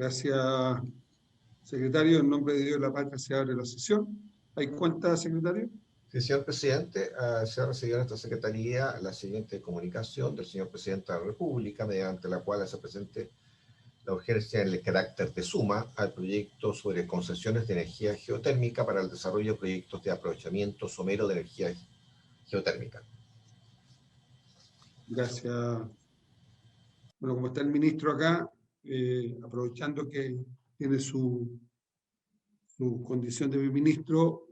Gracias, secretario. En nombre de Dios y la patria se abre la sesión. ¿Hay cuenta, secretario? Sí, señor presidente, se ha recibido en esta secretaría la siguiente comunicación del señor presidente de la República, mediante la cual se presente la urgencia en el carácter de suma al proyecto sobre concesiones de energía geotérmica para el desarrollo de proyectos de aprovechamiento somero de energía geotérmica. Gracias. Bueno, como está el ministro acá, aprovechando que tiene su condición de ministro,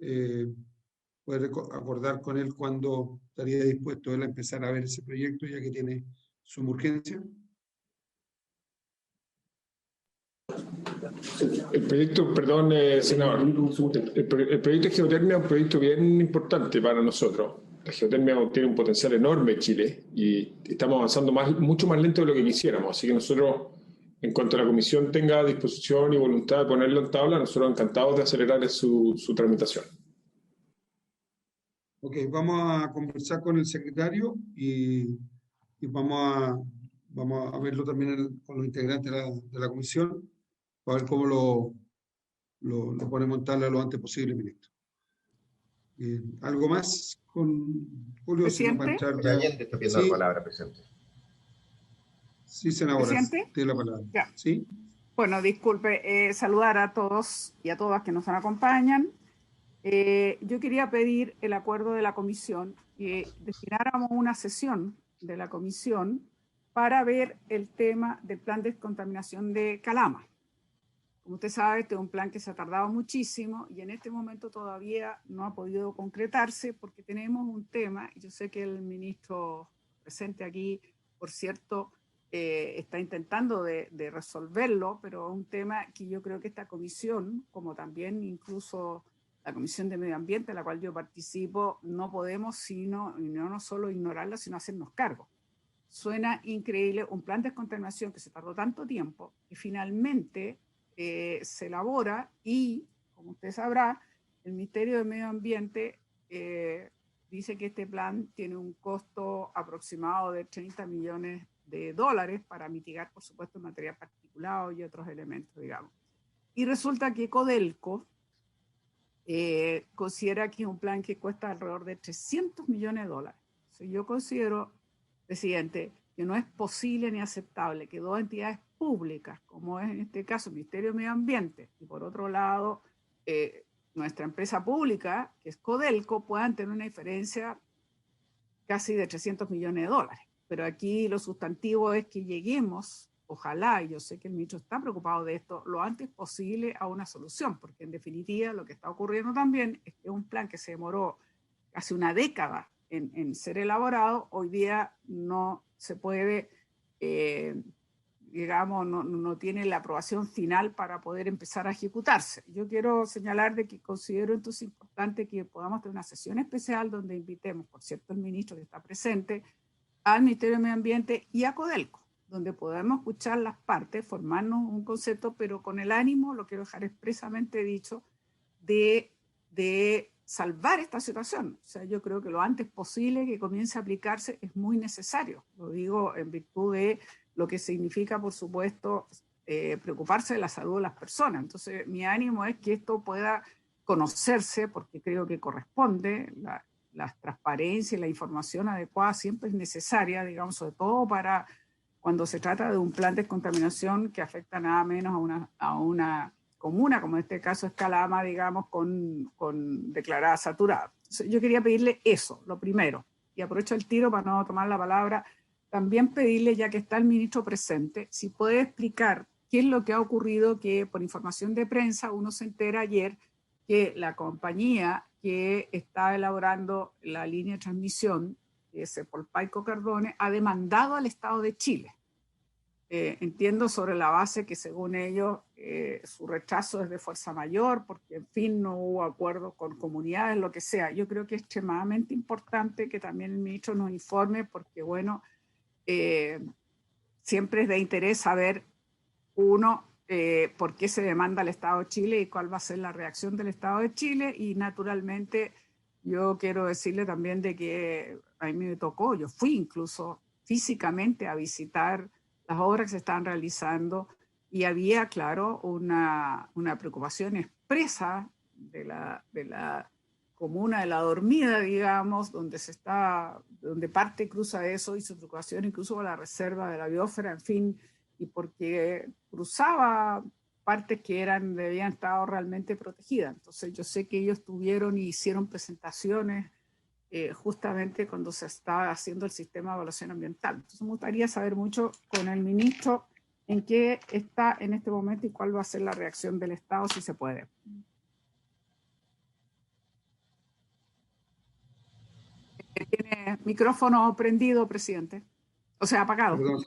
puede acordar con él cuándo estaría dispuesto él a empezar a ver ese proyecto, ya que tiene suma urgencia. El proyecto, perdón, senador, el proyecto de geotermia es un proyecto bien importante para nosotros. La geotermia tiene un potencial enorme en Chile y estamos avanzando mucho más lento de lo que quisiéramos. Así que nosotros, en cuanto la comisión tenga disposición y voluntad de ponerlo en tabla, nosotros encantados de acelerar su tramitación. Ok, vamos a conversar con el secretario y vamos a verlo también con los integrantes de la comisión, para ver cómo lo ponemos en tabla lo antes posible, ministro. ¿Algo más con Julio? Si no, para entrar ya. Allende está pidiendo la palabra, presidente. Sí, senadora, ¿Presidente? tiene la palabra. Ya. ¿Sí? Bueno, disculpe, saludar a todos y a todas que nos acompañan. Yo quería pedir el acuerdo de la comisión que destináramos una sesión de la comisión para ver el tema del plan de descontaminación de Calama. Como usted sabe, este es un plan que se ha tardado muchísimo y en este momento todavía no ha podido concretarse porque tenemos un tema, y yo sé que el ministro presente aquí, por cierto, está intentando de resolverlo, pero es un tema que yo creo que esta comisión, como también incluso la Comisión de Medio Ambiente, a la cual yo participo, no podemos no solo ignorarla, sino hacernos cargo. Suena increíble un plan de descontaminación que se tardó tanto tiempo y finalmente se elabora y, como usted sabrá, el Ministerio de Medio Ambiente dice que este plan tiene un costo aproximado de $30 millones para mitigar, por supuesto, material particulado y otros elementos, digamos. Y resulta que Codelco considera que es un plan que cuesta alrededor de $300 millones. Entonces, yo considero, presidente, que no es posible ni aceptable que dos entidades públicas, como es en este caso el Ministerio de Medio Ambiente, y por otro lado nuestra empresa pública, que es Codelco, puedan tener una diferencia casi de $300 millones. Pero aquí lo sustantivo es que lleguemos, ojalá, y yo sé que el ministro está preocupado de esto, lo antes posible a una solución, porque en definitiva lo que está ocurriendo también es que un plan que se demoró casi una década en ser elaborado, hoy día no se puede, digamos, no tiene la aprobación final para poder empezar a ejecutarse. Yo quiero señalar de que considero entonces importante que podamos tener una sesión especial donde invitemos, por cierto, el ministro que está presente, al Ministerio de Medio Ambiente y a Codelco, donde podemos escuchar las partes, formarnos un concepto, pero con el ánimo, lo quiero dejar expresamente dicho, de salvar esta situación. O sea, yo creo que lo antes posible que comience a aplicarse es muy necesario. Lo digo en virtud de lo que significa, por supuesto, preocuparse de la salud de las personas. Entonces, mi ánimo es que esto pueda conocerse, porque creo que corresponde, la transparencia y la información adecuada siempre es necesaria, digamos, sobre todo para cuando se trata de un plan de descontaminación que afecta nada menos a una comuna, como en este caso es Calama, digamos, con declarada saturada. Entonces, yo quería pedirle eso, lo primero, y aprovecho el tiro para no tomar la palabra, también pedirle, ya que está el ministro presente, si puede explicar qué es lo que ha ocurrido, que por información de prensa uno se entera ayer que la compañía que está elaborando la línea de transmisión, que es por Paico Cardone, ha demandado al Estado de Chile. Entiendo sobre la base que según ellos su rechazo es de fuerza mayor, porque en fin no hubo acuerdo con comunidades, lo que sea. Yo creo que es extremadamente importante que también el ministro nos informe, porque bueno, siempre es de interés saber, uno, por qué se demanda al Estado de Chile y cuál va a ser la reacción del Estado de Chile, y naturalmente yo quiero decirle también de que a mí me tocó, yo fui incluso físicamente a visitar las obras que se están realizando y había, claro, una preocupación expresa de la comuna de La Dormida, digamos, donde parte cruza eso, y su preocupación incluso por la reserva de la biosfera, en fin, y porque cruzaba partes que debían estar realmente protegidas. Entonces yo sé que ellos tuvieron y hicieron presentaciones justamente cuando se estaba haciendo el sistema de evaluación ambiental. Entonces me gustaría saber mucho con el ministro en qué está en este momento y cuál va a ser la reacción del Estado, si se puede. Tiene micrófono prendido, presidente. O sea, apagado. Perdón,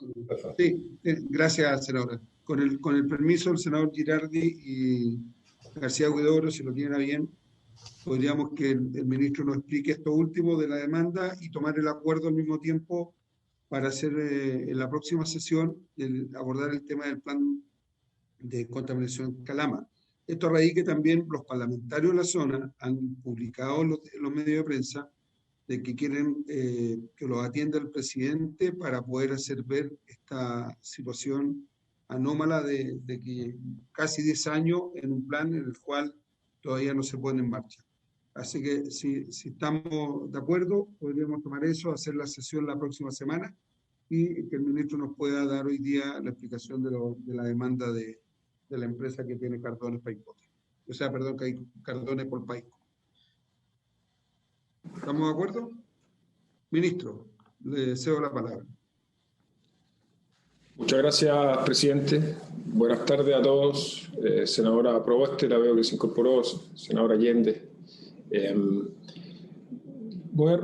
sí, gracias, senadora. Con el permiso del senador Girardi y García Huidobro, si lo tienen a bien, podríamos que el ministro nos explique esto último de la demanda y tomar el acuerdo al mismo tiempo para hacer en la próxima sesión abordar el tema del plan de contaminación en Calama. Esto a raíz que también los parlamentarios de la zona han publicado en los medios de prensa de que quieren que los atienda el presidente para poder hacer ver esta situación anómala de que casi 10 años en un plan en el cual todavía no se pone en marcha. Así que si estamos de acuerdo, podríamos tomar eso, hacer la sesión la próxima semana y que el ministro nos pueda dar hoy día la explicación de la demanda de la empresa que tiene cartones Paico. O sea, perdón, que hay cartones por Paico. ¿Estamos de acuerdo? Ministro, le cedo la palabra. Muchas gracias, presidente. Buenas tardes a todos. Senadora Proboste, la veo que se incorporó. Senadora Allende.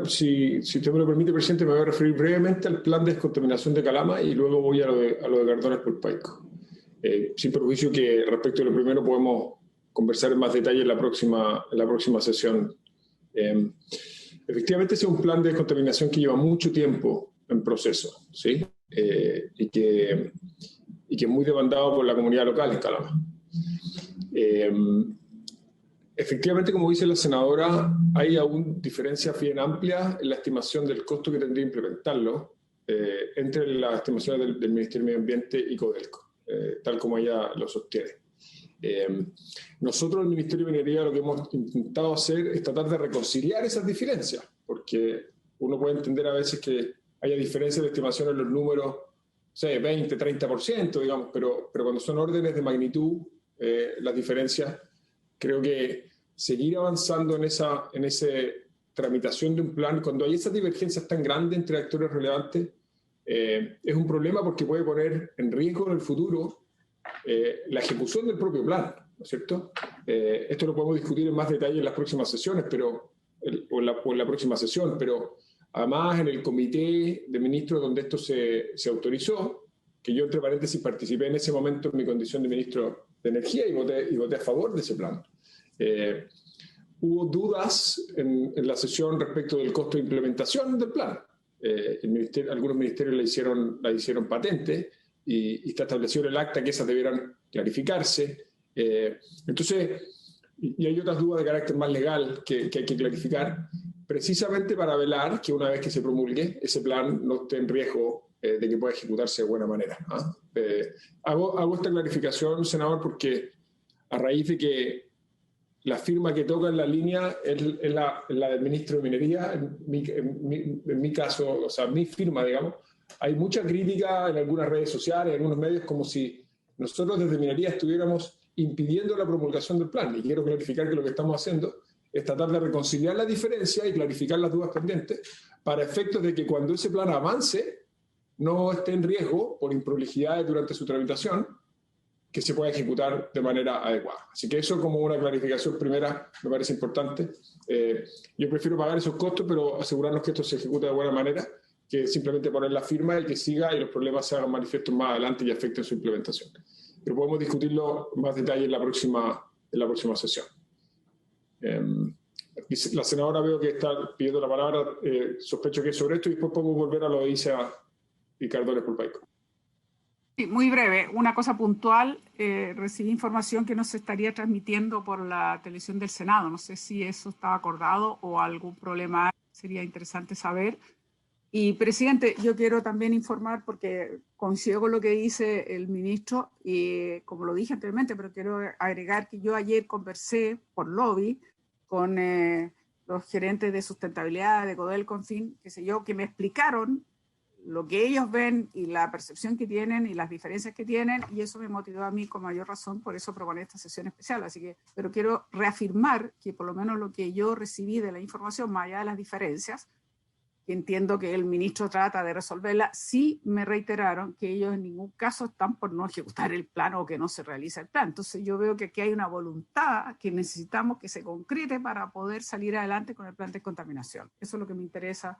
Si usted me lo permite, presidente, me voy a referir brevemente al plan de descontaminación de Calama y luego voy a lo de cartones por Paico. Sin perjuicio que respecto a lo primero podemos conversar en más detalle en la próxima sesión. Efectivamente, ese es un plan de descontaminación que lleva mucho tiempo en proceso, ¿sí? Y que es muy demandado por la comunidad local en Calama. Efectivamente, como dice la senadora, hay aún diferencias bien amplias en la estimación del costo que tendría implementarlo entre las estimaciones del Ministerio de Medio Ambiente y Codelco, tal como ella lo sostiene. Nosotros, el Ministerio de Minería, lo que hemos intentado hacer es tratar de reconciliar esas diferencias, porque uno puede entender a veces que haya diferencias de estimación en los números, 20, 30%, digamos, pero cuando son órdenes de magnitud, las diferencias, creo que seguir avanzando en esa tramitación de un plan, cuando hay esas divergencias tan grandes entre actores relevantes, es un problema porque puede poner en riesgo en el futuro la ejecución del propio plan, ¿no es cierto? Esto lo podemos discutir en más detalle en las próximas sesiones, o en la próxima sesión, pero además en el comité de ministros donde esto se autorizó, que yo entre paréntesis participé en ese momento en mi condición de ministro de Energía y voté a favor de ese plan. Hubo dudas en la sesión respecto del costo de implementación del plan. Algunos ministerios la hicieron patente y está establecido en el acta que esas debieran clarificarse. Entonces, y hay otras dudas de carácter más legal que hay que clarificar, precisamente para velar que una vez que se promulgue, ese plan no esté en riesgo de que pueda ejecutarse de buena manera. Hago esta clarificación, senador, porque a raíz de que la firma que toca en la línea es la del ministro de Minería, en mi caso, o sea, mi firma, digamos, hay mucha crítica en algunas redes sociales, en algunos medios, como si nosotros desde Minería estuviéramos impidiendo la promulgación del plan. Y quiero clarificar que lo que estamos haciendo es tratar de reconciliar la diferencia y clarificar las dudas pendientes para efectos de que cuando ese plan avance no esté en riesgo por improlijidades durante su tramitación, que se pueda ejecutar de manera adecuada. Así que eso, como una clarificación primera, me parece importante. Yo prefiero pagar esos costos, pero asegurarnos que esto se ejecute de buena manera, que simplemente poner la firma y que siga y los problemas se hagan manifiestos más adelante y afecten su implementación. Pero podemos discutirlo en más detalle en la próxima sesión. La senadora veo que está pidiendo la palabra, sospecho que es sobre esto, y después podemos volver a lo de ISA y cartones por Paico. Sí, muy breve, una cosa puntual, recibí información que no se estaría transmitiendo por la televisión del Senado, no sé si eso estaba acordado o algún problema, sería interesante saber. Y, presidente, yo quiero también informar, porque coincido con lo que dice el ministro, y como lo dije anteriormente, pero quiero agregar que yo ayer conversé por lobby con los gerentes de sustentabilidad de Codelco, en fin, qué sé yo, que me explicaron lo que ellos ven y la percepción que tienen y las diferencias que tienen, y eso me motivó a mí con mayor razón, por eso proponer esta sesión especial. Así que, pero quiero reafirmar que por lo menos lo que yo recibí de la información, más allá de las diferencias, que entiendo que el ministro trata de resolverla, sí me reiteraron que ellos en ningún caso están por no ejecutar el plan o que no se realiza el plan. Entonces yo veo que aquí hay una voluntad que necesitamos que se concrete para poder salir adelante con el plan de contaminación. Eso es lo que me interesa,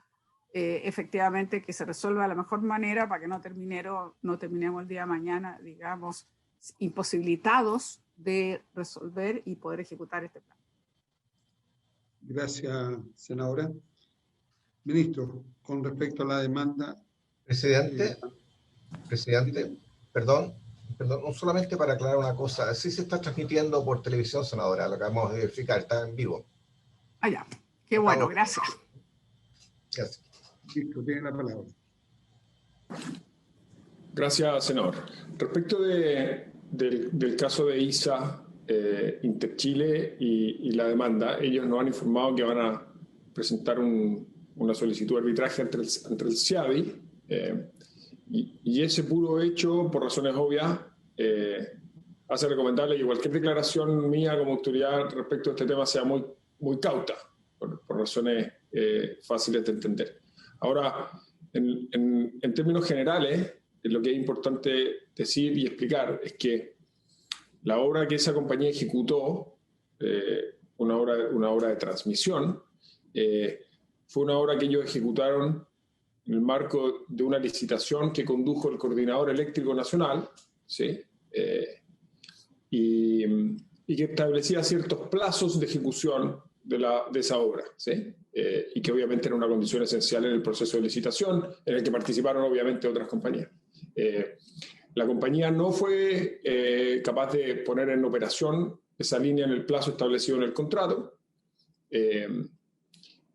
efectivamente, que se resuelva de la mejor manera para que no terminemos el día de mañana, digamos, imposibilitados de resolver y poder ejecutar este plan. Gracias, senadora. Ministro, con respecto a la demanda... Presidente, perdón, no solamente para aclarar una cosa, sí se está transmitiendo por televisión, senadora, lo acabamos de verificar, está en vivo. Ah, ya, qué bueno, gracias. Gracias. Ministro, tiene la palabra. Gracias, senador. Respecto del caso de ISA, Interchile y la demanda, ellos nos han informado que van a presentar una solicitud de arbitraje ante el CIADI, y ese puro hecho, por razones obvias, hace recomendable que cualquier declaración mía como autoridad respecto a este tema sea muy, muy cauta, por razones fáciles de entender. Ahora, en términos generales, lo que es importante decir y explicar es que la obra que esa compañía ejecutó, una obra de transmisión, fue una obra que ellos ejecutaron en el marco de una licitación que condujo el Coordinador Eléctrico Nacional, ¿sí? Y que establecía ciertos plazos de ejecución de esa obra, ¿sí? Y que obviamente era una condición esencial en el proceso de licitación, en el que participaron obviamente otras compañías. La compañía no fue capaz de poner en operación esa línea en el plazo establecido en el contrato,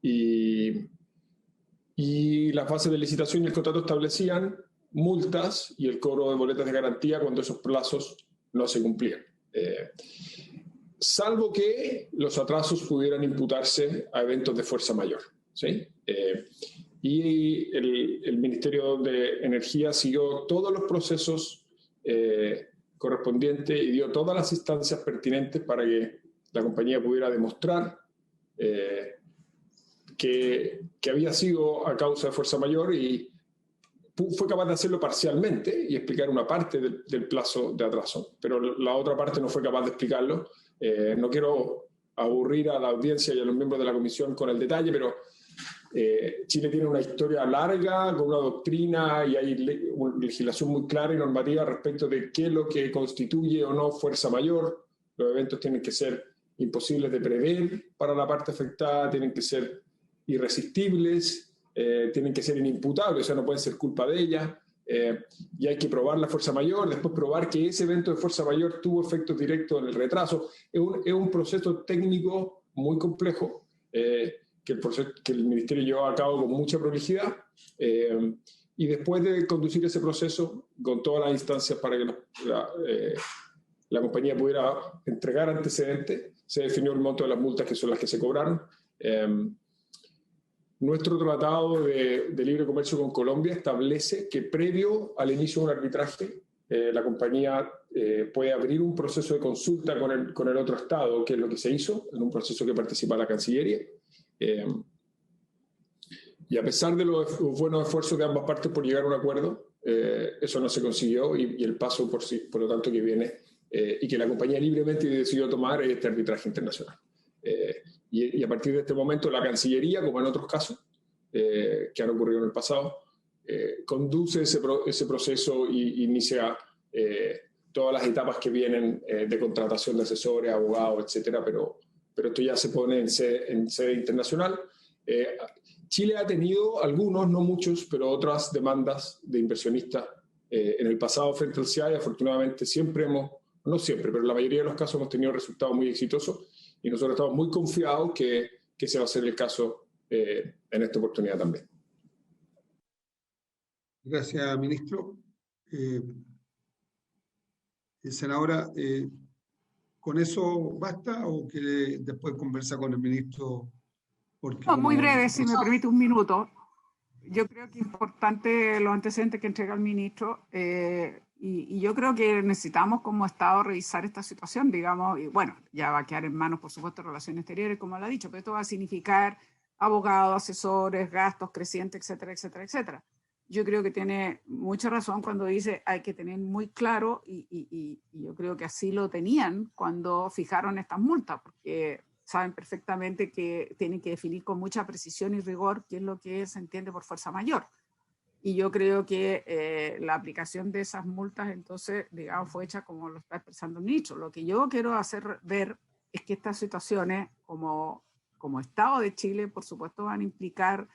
y las fases de licitación y el contrato establecían multas y el cobro de boletas de garantía cuando esos plazos no se cumplían. Salvo que los atrasos pudieran imputarse a eventos de fuerza mayor, ¿sí? Y el Ministerio de Energía siguió todos los procesos correspondientes y dio todas las instancias pertinentes para que la compañía pudiera demostrar que había sido a causa de fuerza mayor, y fue capaz de hacerlo parcialmente y explicar una parte del plazo de atraso, pero la otra parte no fue capaz de explicarlo. No quiero aburrir a la audiencia y a los miembros de la comisión con el detalle, pero Chile tiene una historia larga, con una doctrina, y hay una legislación muy clara y normativa respecto de qué es lo que constituye o no fuerza mayor. Los eventos tienen que ser imposibles de prever para la parte afectada, tienen que ser irresistibles, tienen que ser inimputables, o sea, no pueden ser culpa de ella, y hay que probar la fuerza mayor, después probar que ese evento de fuerza mayor tuvo efectos directos en el retraso. Es un proceso técnico muy complejo, que el Ministerio llevó a cabo con mucha prolijidad, y después de conducir ese proceso con todas las instancias para que la compañía pudiera entregar antecedentes, se definió el monto de las multas, que son las que se cobraron. Nuestro tratado de libre comercio con Colombia establece que previo al inicio de un arbitraje, la compañía puede abrir un proceso de consulta con el otro Estado, que es lo que se hizo, en un proceso que participa la Cancillería. Y a pesar de los buenos esfuerzos de ambas partes por llegar a un acuerdo, eso no se consiguió, y el paso por lo tanto que viene, y que la compañía libremente decidió tomar, es este arbitraje internacional. Y a partir de este momento la Cancillería, como en otros casos que han ocurrido en el pasado, conduce ese proceso y inicia todas las etapas que vienen de contratación de asesores, abogados, etcétera, pero esto ya se pone en sede internacional. Chile ha tenido algunos, no muchos, pero otras demandas de inversionistas en el pasado frente al CIADI. Afortunadamente no siempre, pero en la mayoría de los casos hemos tenido resultados muy exitosos, y nosotros estamos muy confiados que ese va a ser el caso en esta oportunidad también. Gracias, ministro. Senadora, ¿con eso basta o quiere después conversar con el ministro? Porque No, muy como breve, si me permite un minuto. Yo creo que es importante los antecedentes que entrega el ministro y yo creo que necesitamos como Estado revisar esta situación, digamos, y bueno, ya va a quedar en manos, por supuesto, de Relaciones Exteriores, como lo ha dicho, pero esto va a significar abogados, asesores, gastos crecientes, etcétera, etcétera, etcétera. Yo creo que tiene mucha razón cuando dice hay que tener muy claro y yo creo que así lo tenían cuando fijaron estas multas, porque saben perfectamente que tienen que definir con mucha precisión y rigor qué es lo que se entiende por fuerza mayor. Y yo creo que la aplicación de esas multas, entonces, digamos, fue hecha como lo está expresando el ministro. Lo que yo quiero hacer ver es que estas situaciones, como Estado de Chile, por supuesto, van a implicar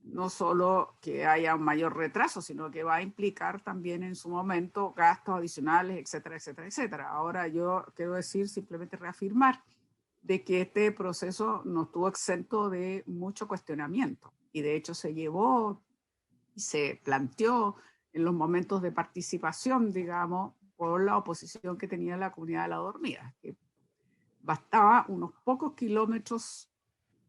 no solo que haya un mayor retraso, sino que va a implicar también en su momento gastos adicionales, etcétera, etcétera, etcétera. Ahora yo quiero decir, simplemente reafirmar de que este proceso no estuvo exento de mucho cuestionamiento y de hecho se llevó y se planteó en los momentos de participación, digamos, por la oposición que tenía la comunidad de la dormida, que bastaba unos pocos kilómetros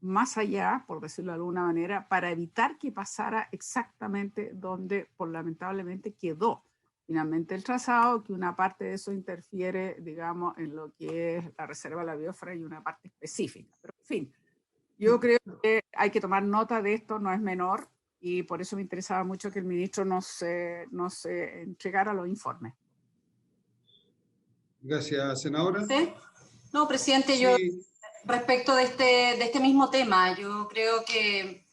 más allá, por decirlo de alguna manera, para evitar que pasara exactamente donde, por lamentablemente, quedó finalmente el trazado, que una parte de eso interfiere, digamos, en lo que es la reserva de la biosfera y una parte específica. Pero, en fin, yo creo que hay que tomar nota de esto, no es menor, y por eso me interesaba mucho que el ministro nos entregara los informes. Gracias, senadora. ¿Sí? No, presidente, Sí. yo respecto de este mismo tema, yo creo que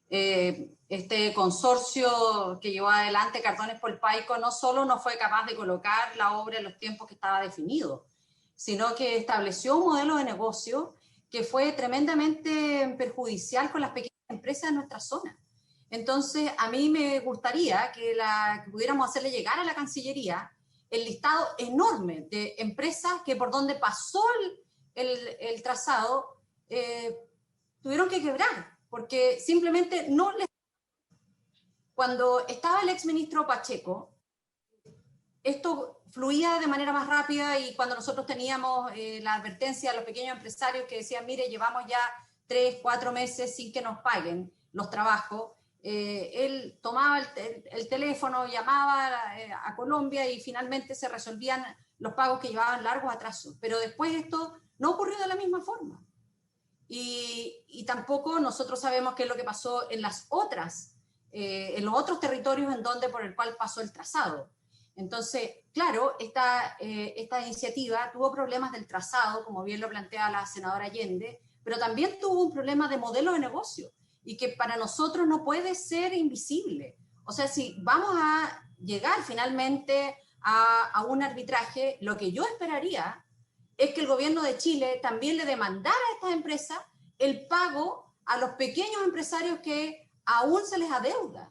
este consorcio que llevó adelante Cartones Polpaico no solo no fue capaz de colocar la obra en los tiempos que estaba definido, sino que estableció un modelo de negocio que fue tremendamente perjudicial con las pequeñas empresas de nuestra zona. Entonces, a mí me gustaría que pudiéramos hacerle llegar a la Cancillería el listado enorme de empresas que por donde pasó el trazado tuvieron que quebrar, porque simplemente no les... Cuando estaba el exministro Pacheco, esto fluía de manera más rápida y cuando nosotros teníamos la advertencia a los pequeños empresarios que decían, mire, llevamos ya 3, 4 meses sin que nos paguen los trabajos, él tomaba el teléfono, llamaba a Colombia y finalmente se resolvían los pagos que llevaban largos atrasos. Pero después esto no ocurrió de la misma forma. Y tampoco nosotros sabemos qué es lo que pasó en los otros territorios por el cual pasó el trazado. Entonces, claro, esta iniciativa tuvo problemas del trazado, como bien lo plantea la senadora Allende, pero también tuvo un problema de modelo de negocio y que para nosotros no puede ser invisible. O sea, si vamos a llegar finalmente a un arbitraje, lo que yo esperaría es que el gobierno de Chile también le demandara a estas empresas el pago a los pequeños empresarios que aún se les adeuda.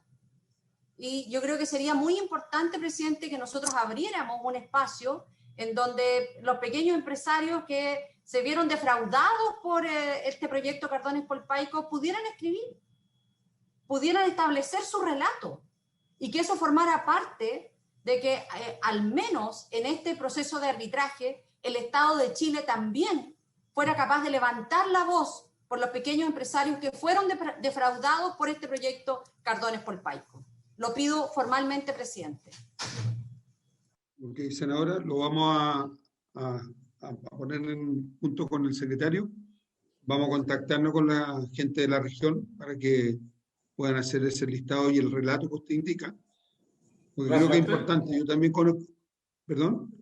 Y yo creo que sería muy importante, presidente, que nosotros abriéramos un espacio en donde los pequeños empresarios que se vieron defraudados por este proyecto Cartones Polpaico pudieran escribir, pudieran establecer su relato y que eso formara parte de que al menos en este proceso de arbitraje el Estado de Chile también fuera capaz de levantar la voz por los pequeños empresarios que fueron defraudados por este proyecto Cartones Polpaico. Lo pido formalmente, presidente. Ok, senadora, lo vamos a poner junto con el secretario. Vamos a contactarnos con la gente de la región para que puedan hacer ese listado y el relato que usted indica. Porque creo que es importante. Yo también conozco... ¿Perdón?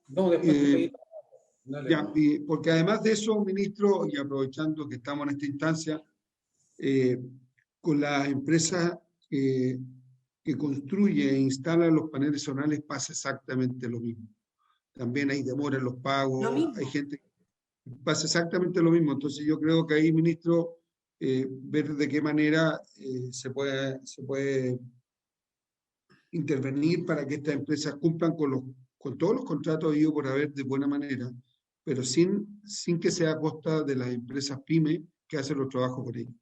No, después ya, porque además de eso, ministro, y aprovechando que estamos en esta instancia, con las empresas que construye e instala los paneles solares pasa exactamente lo mismo. También hay demora en los pagos, hay gente que pasa exactamente lo mismo. Entonces yo creo que ahí, ministro, ver de qué manera se puede intervenir para que estas empresas cumplan con todos los contratos habidos por haber de buena manera, pero sin que sea a costa de las empresas pymes que hacen los trabajos por ellos.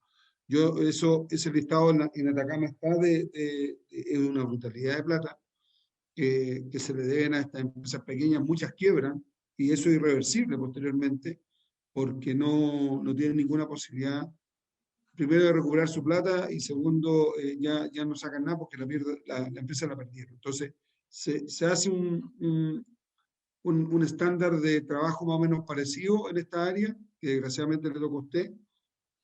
Ese listado en Atacama está es una brutalidad de plata que se le deben a estas empresas pequeñas, muchas quiebran, y eso es irreversible posteriormente, porque no tienen ninguna posibilidad, primero, de recuperar su plata, y segundo, ya no sacan nada porque la empresa la perdieron. Entonces, se hace un estándar de trabajo más o menos parecido en esta área, que desgraciadamente le tocó a usted,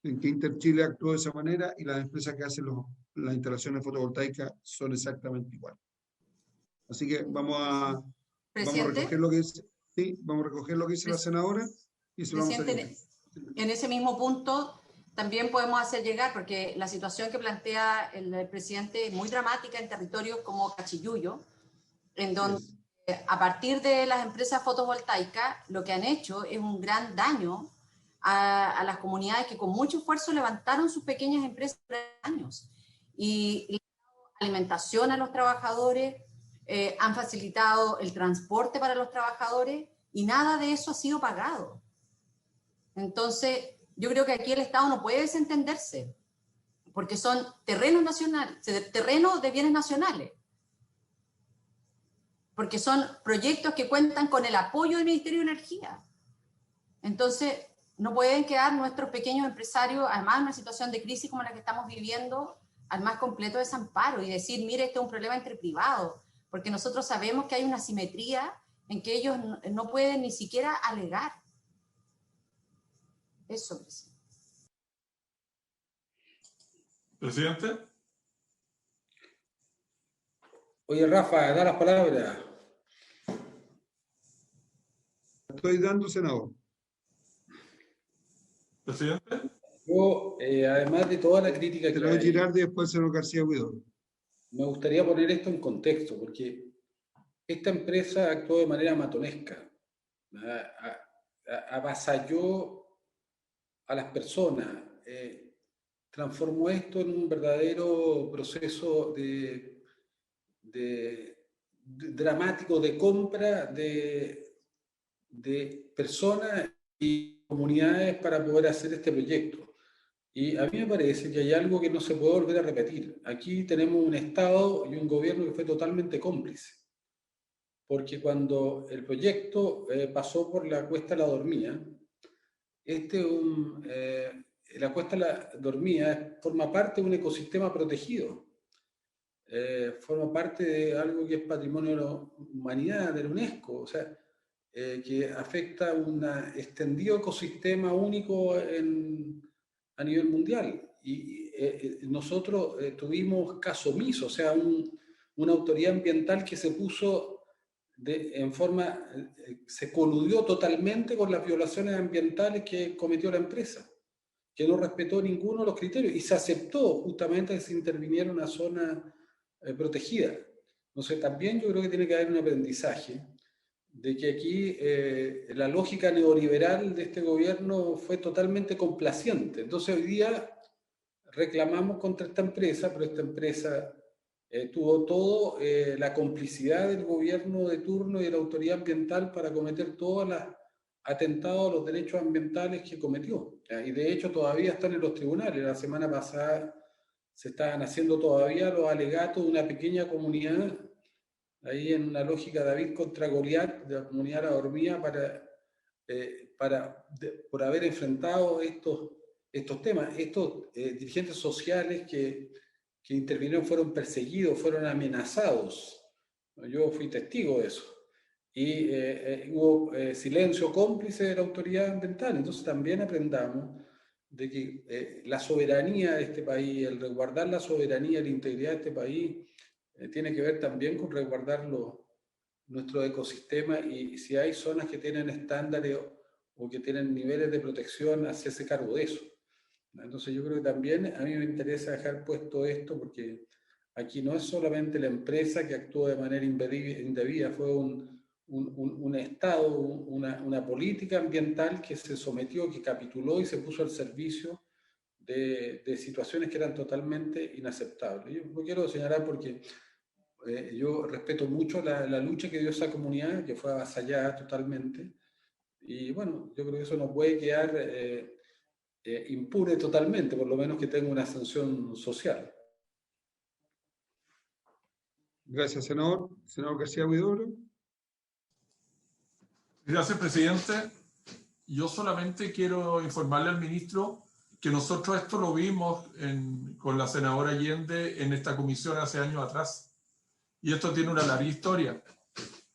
en que Interchile actuó de esa manera, y las empresas que hacen las instalaciones fotovoltaicas son exactamente iguales. Así que vamos a recoger lo que dice, sí, vamos a recoger lo que dice la senadora y se lo vamos a llevar. En ese mismo punto también podemos hacer llegar, porque la situación que plantea el presidente es muy dramática en territorios como Cachiyuyo, en donde a partir de las empresas fotovoltaicas lo que han hecho es un gran daño a las comunidades que con mucho esfuerzo levantaron sus pequeñas empresas durante años y le han dado alimentación a los trabajadores, han facilitado el transporte para los trabajadores y nada de eso ha sido pagado. Entonces, yo creo que aquí el Estado no puede desentenderse, porque son terrenos nacionales, terrenos de bienes nacionales, porque son proyectos que cuentan con el apoyo del Ministerio de Energía. Entonces, no pueden quedar nuestros pequeños empresarios, además en una situación de crisis como la que estamos viviendo, al más completo desamparo y decir, mire, este es un problema entre privados, porque nosotros sabemos que hay una asimetría en que ellos no pueden ni siquiera alegar. Eso, presidente. Presidente. Oye, Rafa, da las palabras. Estoy dando, senador. Presidente. Yo, además de toda la crítica que Senador hay, Girardi y después el senador García Huidobro. me gustaría poner esto en contexto, porque esta empresa actuó de manera matonesca, avasalló a las personas, transformó esto en un verdadero proceso dramático de compra de personas y comunidades para poder hacer este proyecto. Y a mí me parece que hay algo que no se puede volver a repetir. Aquí tenemos un Estado y un gobierno que fue totalmente cómplice. Porque cuando el proyecto pasó por la Cuesta La Dormía, la Cuesta La Dormía forma parte de un ecosistema protegido. Forma parte de algo que es patrimonio de la humanidad, de la UNESCO, o sea, que afecta un extendido ecosistema único a nivel mundial. Y nosotros tuvimos caso omiso, o sea, una autoridad ambiental que se puso se coludió totalmente con las violaciones ambientales que cometió la empresa, que no respetó ninguno de los criterios y se aceptó justamente que se interviniera en una zona protegida. Entonces también yo creo que tiene que haber un aprendizaje de que aquí la lógica neoliberal de este gobierno fue totalmente complaciente. Entonces hoy día reclamamos contra esta empresa, pero esta empresa tuvo toda la complicidad del gobierno de turno y de la autoridad ambiental para cometer todos los atentados a los derechos ambientales que cometió. Y de hecho todavía están en los tribunales. La semana pasada se estaban haciendo todavía los alegatos de una pequeña comunidad, ahí en una lógica David contra Goliat, de la comunidad La Dormía, por haber enfrentado estos temas. Estos dirigentes sociales que intervinieron fueron perseguidos, fueron amenazados. Yo fui testigo de eso. Y hubo silencio cómplice de la autoridad ambiental. Entonces también aprendamos de que la soberanía de este país, el resguardar la soberanía y la integridad de este país, tiene que ver también con resguardar nuestro ecosistema y si hay zonas que tienen estándares o que tienen niveles de protección, hacerse cargo de eso. Entonces yo creo que también a mí me interesa dejar puesto esto porque aquí no es solamente la empresa que actuó de manera indebida, fue un Estado, una política ambiental que se sometió, que capituló y se puso al servicio de situaciones que eran totalmente inaceptables. Yo lo quiero señalar porque yo respeto mucho la lucha que dio esa comunidad, que fue avasallada totalmente. Y bueno, yo creo que eso no puede quedar impune totalmente, por lo menos que tenga una sanción social. Gracias, senador. Senador García Huidobro. Gracias, presidente. Yo solamente quiero informarle al ministro que nosotros esto lo vimos con la senadora Allende en esta comisión hace años atrás. Y esto tiene una larga historia.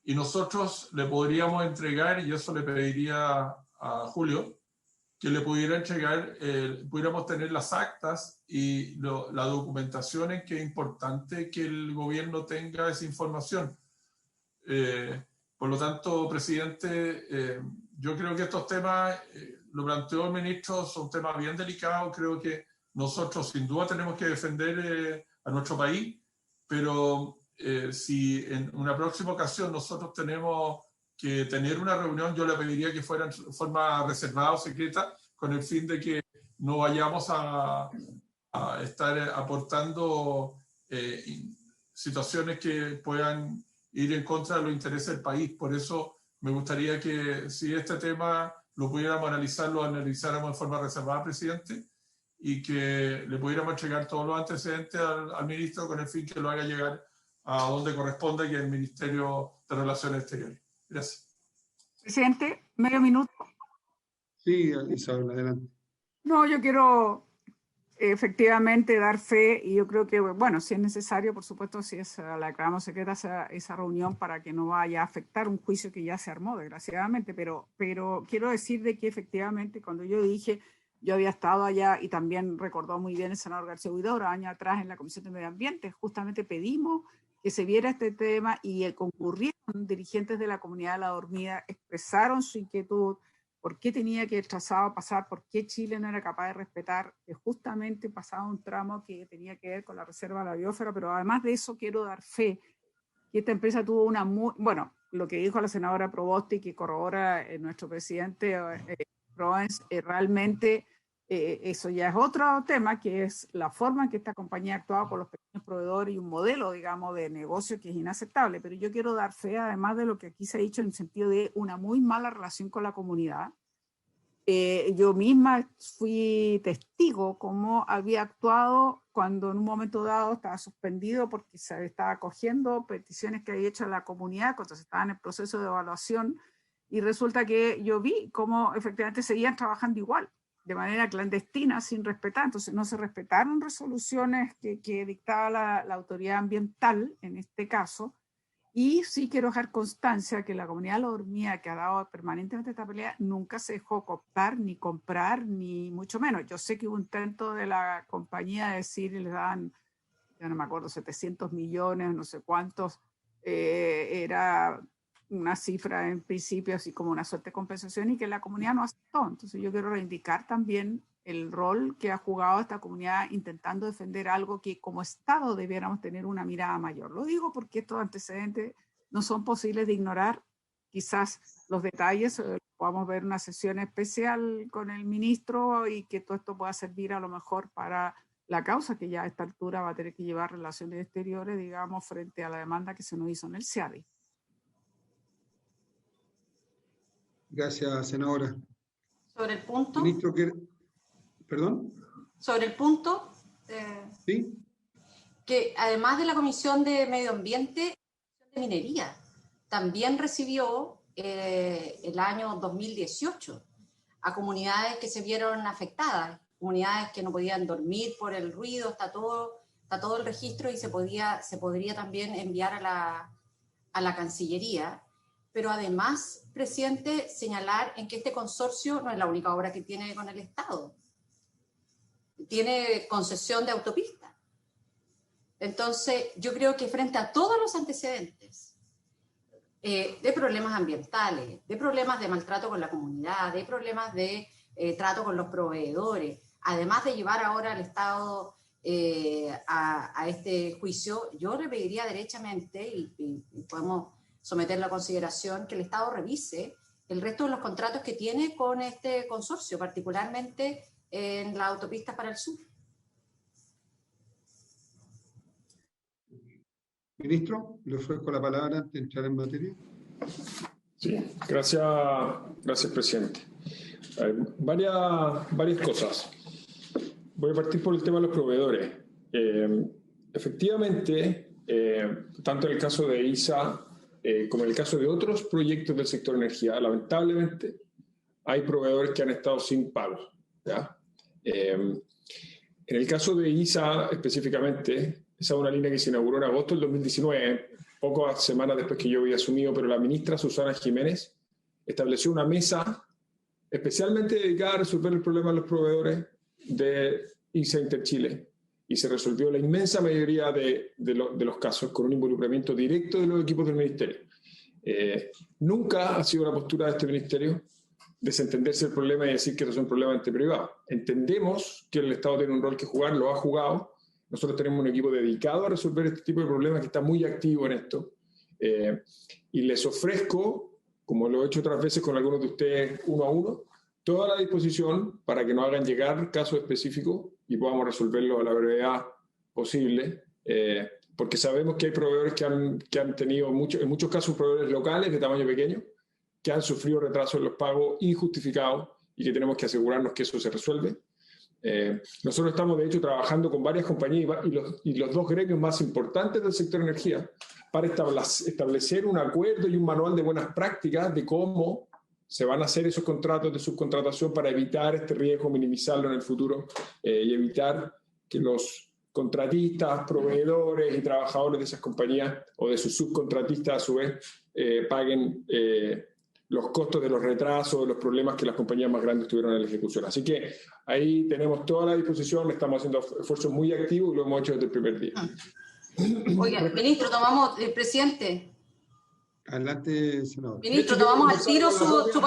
Y nosotros le podríamos entregar, y eso le pediría a Julio, que le pudiera entregar, pudiéramos tener las actas y la documentación en que es importante que el gobierno tenga esa información. Por lo tanto, presidente, yo creo que estos temas, lo planteó el ministro, son temas bien delicados. Creo que nosotros sin duda tenemos que defender a nuestro país, pero si en una próxima ocasión nosotros tenemos que tener una reunión, yo le pediría que fuera en forma reservada o secreta, con el fin de que no vayamos a estar aportando situaciones que puedan ir en contra de los intereses del país. Por eso me gustaría que si este tema lo pudiéramos analizar, lo analizáramos en forma reservada, presidente, y que le pudiéramos entregar todos los antecedentes al ministro con el fin que lo haga llegar a donde corresponde, que es el Ministerio de Relaciones Exteriores. Gracias. Presidente, medio minuto. Sí, Isabel, adelante. No, yo quiero efectivamente dar fe, y yo creo que, bueno, si es necesario, por supuesto, si es la declaramos secreta esa reunión para que no vaya a afectar un juicio que ya se armó, desgraciadamente, pero quiero decir de que efectivamente cuando yo dije, yo había estado allá, y también recordó muy bien el senador García Huidobro, años atrás en la Comisión de Medio Ambiente, justamente pedimos que se viera este tema y concurrieron dirigentes de la comunidad de La Dormida, expresaron su inquietud, por qué tenía que el trazado pasar, por qué Chile no era capaz de respetar, que justamente pasaba un tramo que tenía que ver con la reserva de la biosfera, pero además de eso quiero dar fe que esta empresa tuvo una muy, bueno, lo que dijo la senadora Proboste y que corrobora nuestro presidente Proens, realmente eso ya es otro tema, que es la forma en que esta compañía ha actuado con los pequeños proveedores y un modelo, digamos, de negocio que es inaceptable. Pero yo quiero dar fe, además de lo que aquí se ha dicho, en el sentido de una muy mala relación con la comunidad. Yo misma fui testigo cómo había actuado cuando en un momento dado estaba suspendido porque se estaba acogiendo peticiones que había hecho la comunidad cuando se estaba en el proceso de evaluación, y resulta que yo vi cómo efectivamente seguían trabajando igual, de manera clandestina, sin respetar. Entonces no se respetaron resoluciones que dictaba la autoridad ambiental en este caso. Y sí quiero dejar constancia que la comunidad de La Dormida, que ha dado permanentemente esta pelea, nunca se dejó cooptar, ni comprar, ni mucho menos. Yo sé que hubo un intento de la compañía de decir, les dan, ya no me acuerdo, 700 millones, no sé cuántos, era una cifra en principio así como una suerte de compensación, y que la comunidad no aceptó. Entonces yo quiero reivindicar también el rol que ha jugado esta comunidad intentando defender algo que como Estado debiéramos tener una mirada mayor. Lo digo porque estos antecedentes no son posibles de ignorar. Quizás los detalles podamos ver una sesión especial con el ministro y que todo esto pueda servir a lo mejor para la causa que ya a esta altura va a tener que llevar Relaciones Exteriores, digamos, frente a la demanda que se nos hizo en el CIADI. Gracias, senadora. Sobre el punto. Ministro, ¿perdón? Sobre el punto. Sí. Que además de la Comisión de Medio Ambiente, la Comisión de Minería también recibió el año 2018 a comunidades que se vieron afectadas, comunidades que no podían dormir por el ruido. Está todo el registro, y se podría también enviar a la Cancillería. Pero además, presidente, señalar en que este consorcio no es la única obra que tiene con el Estado. Tiene concesión de autopistas. Entonces, yo creo que frente a todos los antecedentes de problemas ambientales, de problemas de maltrato con la comunidad, de problemas de trato con los proveedores, además de llevar ahora al Estado a este juicio, yo le pediría derechamente, y podemos someterlo a consideración, que el Estado revise el resto de los contratos que tiene con este consorcio, particularmente en las autopistas para el sur. Ministro, le ofrezco la palabra antes de entrar en materia. Sí, gracias, presidente. varias cosas. Voy a partir por el tema de los proveedores. Efectivamente, tanto en el caso de ISA como en el caso de otros proyectos del sector energía, lamentablemente hay proveedores que han estado sin pago, ¿ya? En el caso de ISA específicamente, esa es una línea que se inauguró en agosto del 2019, pocas semanas después que yo había asumido, pero la ministra Susana Jiménez estableció una mesa especialmente dedicada a resolver el problema de los proveedores de ISA Interchile, y se resolvió la inmensa mayoría de los casos con un involucramiento directo de los equipos del ministerio. Nunca ha sido la postura de este ministerio desentenderse del problema y decir que esto es un problema ente privado. Entendemos que el Estado tiene un rol que jugar, lo ha jugado. Nosotros tenemos un equipo dedicado a resolver este tipo de problemas que está muy activo en esto. Y les ofrezco, como lo he hecho otras veces con algunos de ustedes uno a uno, toda la disposición para que nos hagan llegar casos específicos y podamos resolverlo a la brevedad posible, porque sabemos que hay proveedores que han tenido, en muchos casos, proveedores locales de tamaño pequeño, que han sufrido retrasos en los pagos injustificados y que tenemos que asegurarnos que eso se resuelve. Nosotros estamos, de hecho, trabajando con varias compañías y los dos gremios más importantes del sector energía para establecer un acuerdo y un manual de buenas prácticas de cómo se van a hacer esos contratos de subcontratación para evitar este riesgo, minimizarlo en el futuro y evitar que los contratistas, proveedores y trabajadores de esas compañías o de sus subcontratistas a su vez paguen los costos de los retrasos, de los problemas que las compañías más grandes tuvieron en la ejecución. Así que ahí tenemos toda la disposición, estamos haciendo esfuerzos muy activos y lo hemos hecho desde el primer día. Oiga, ministro, presidente. Adelante, senador. Ministro, tomamos al tiro su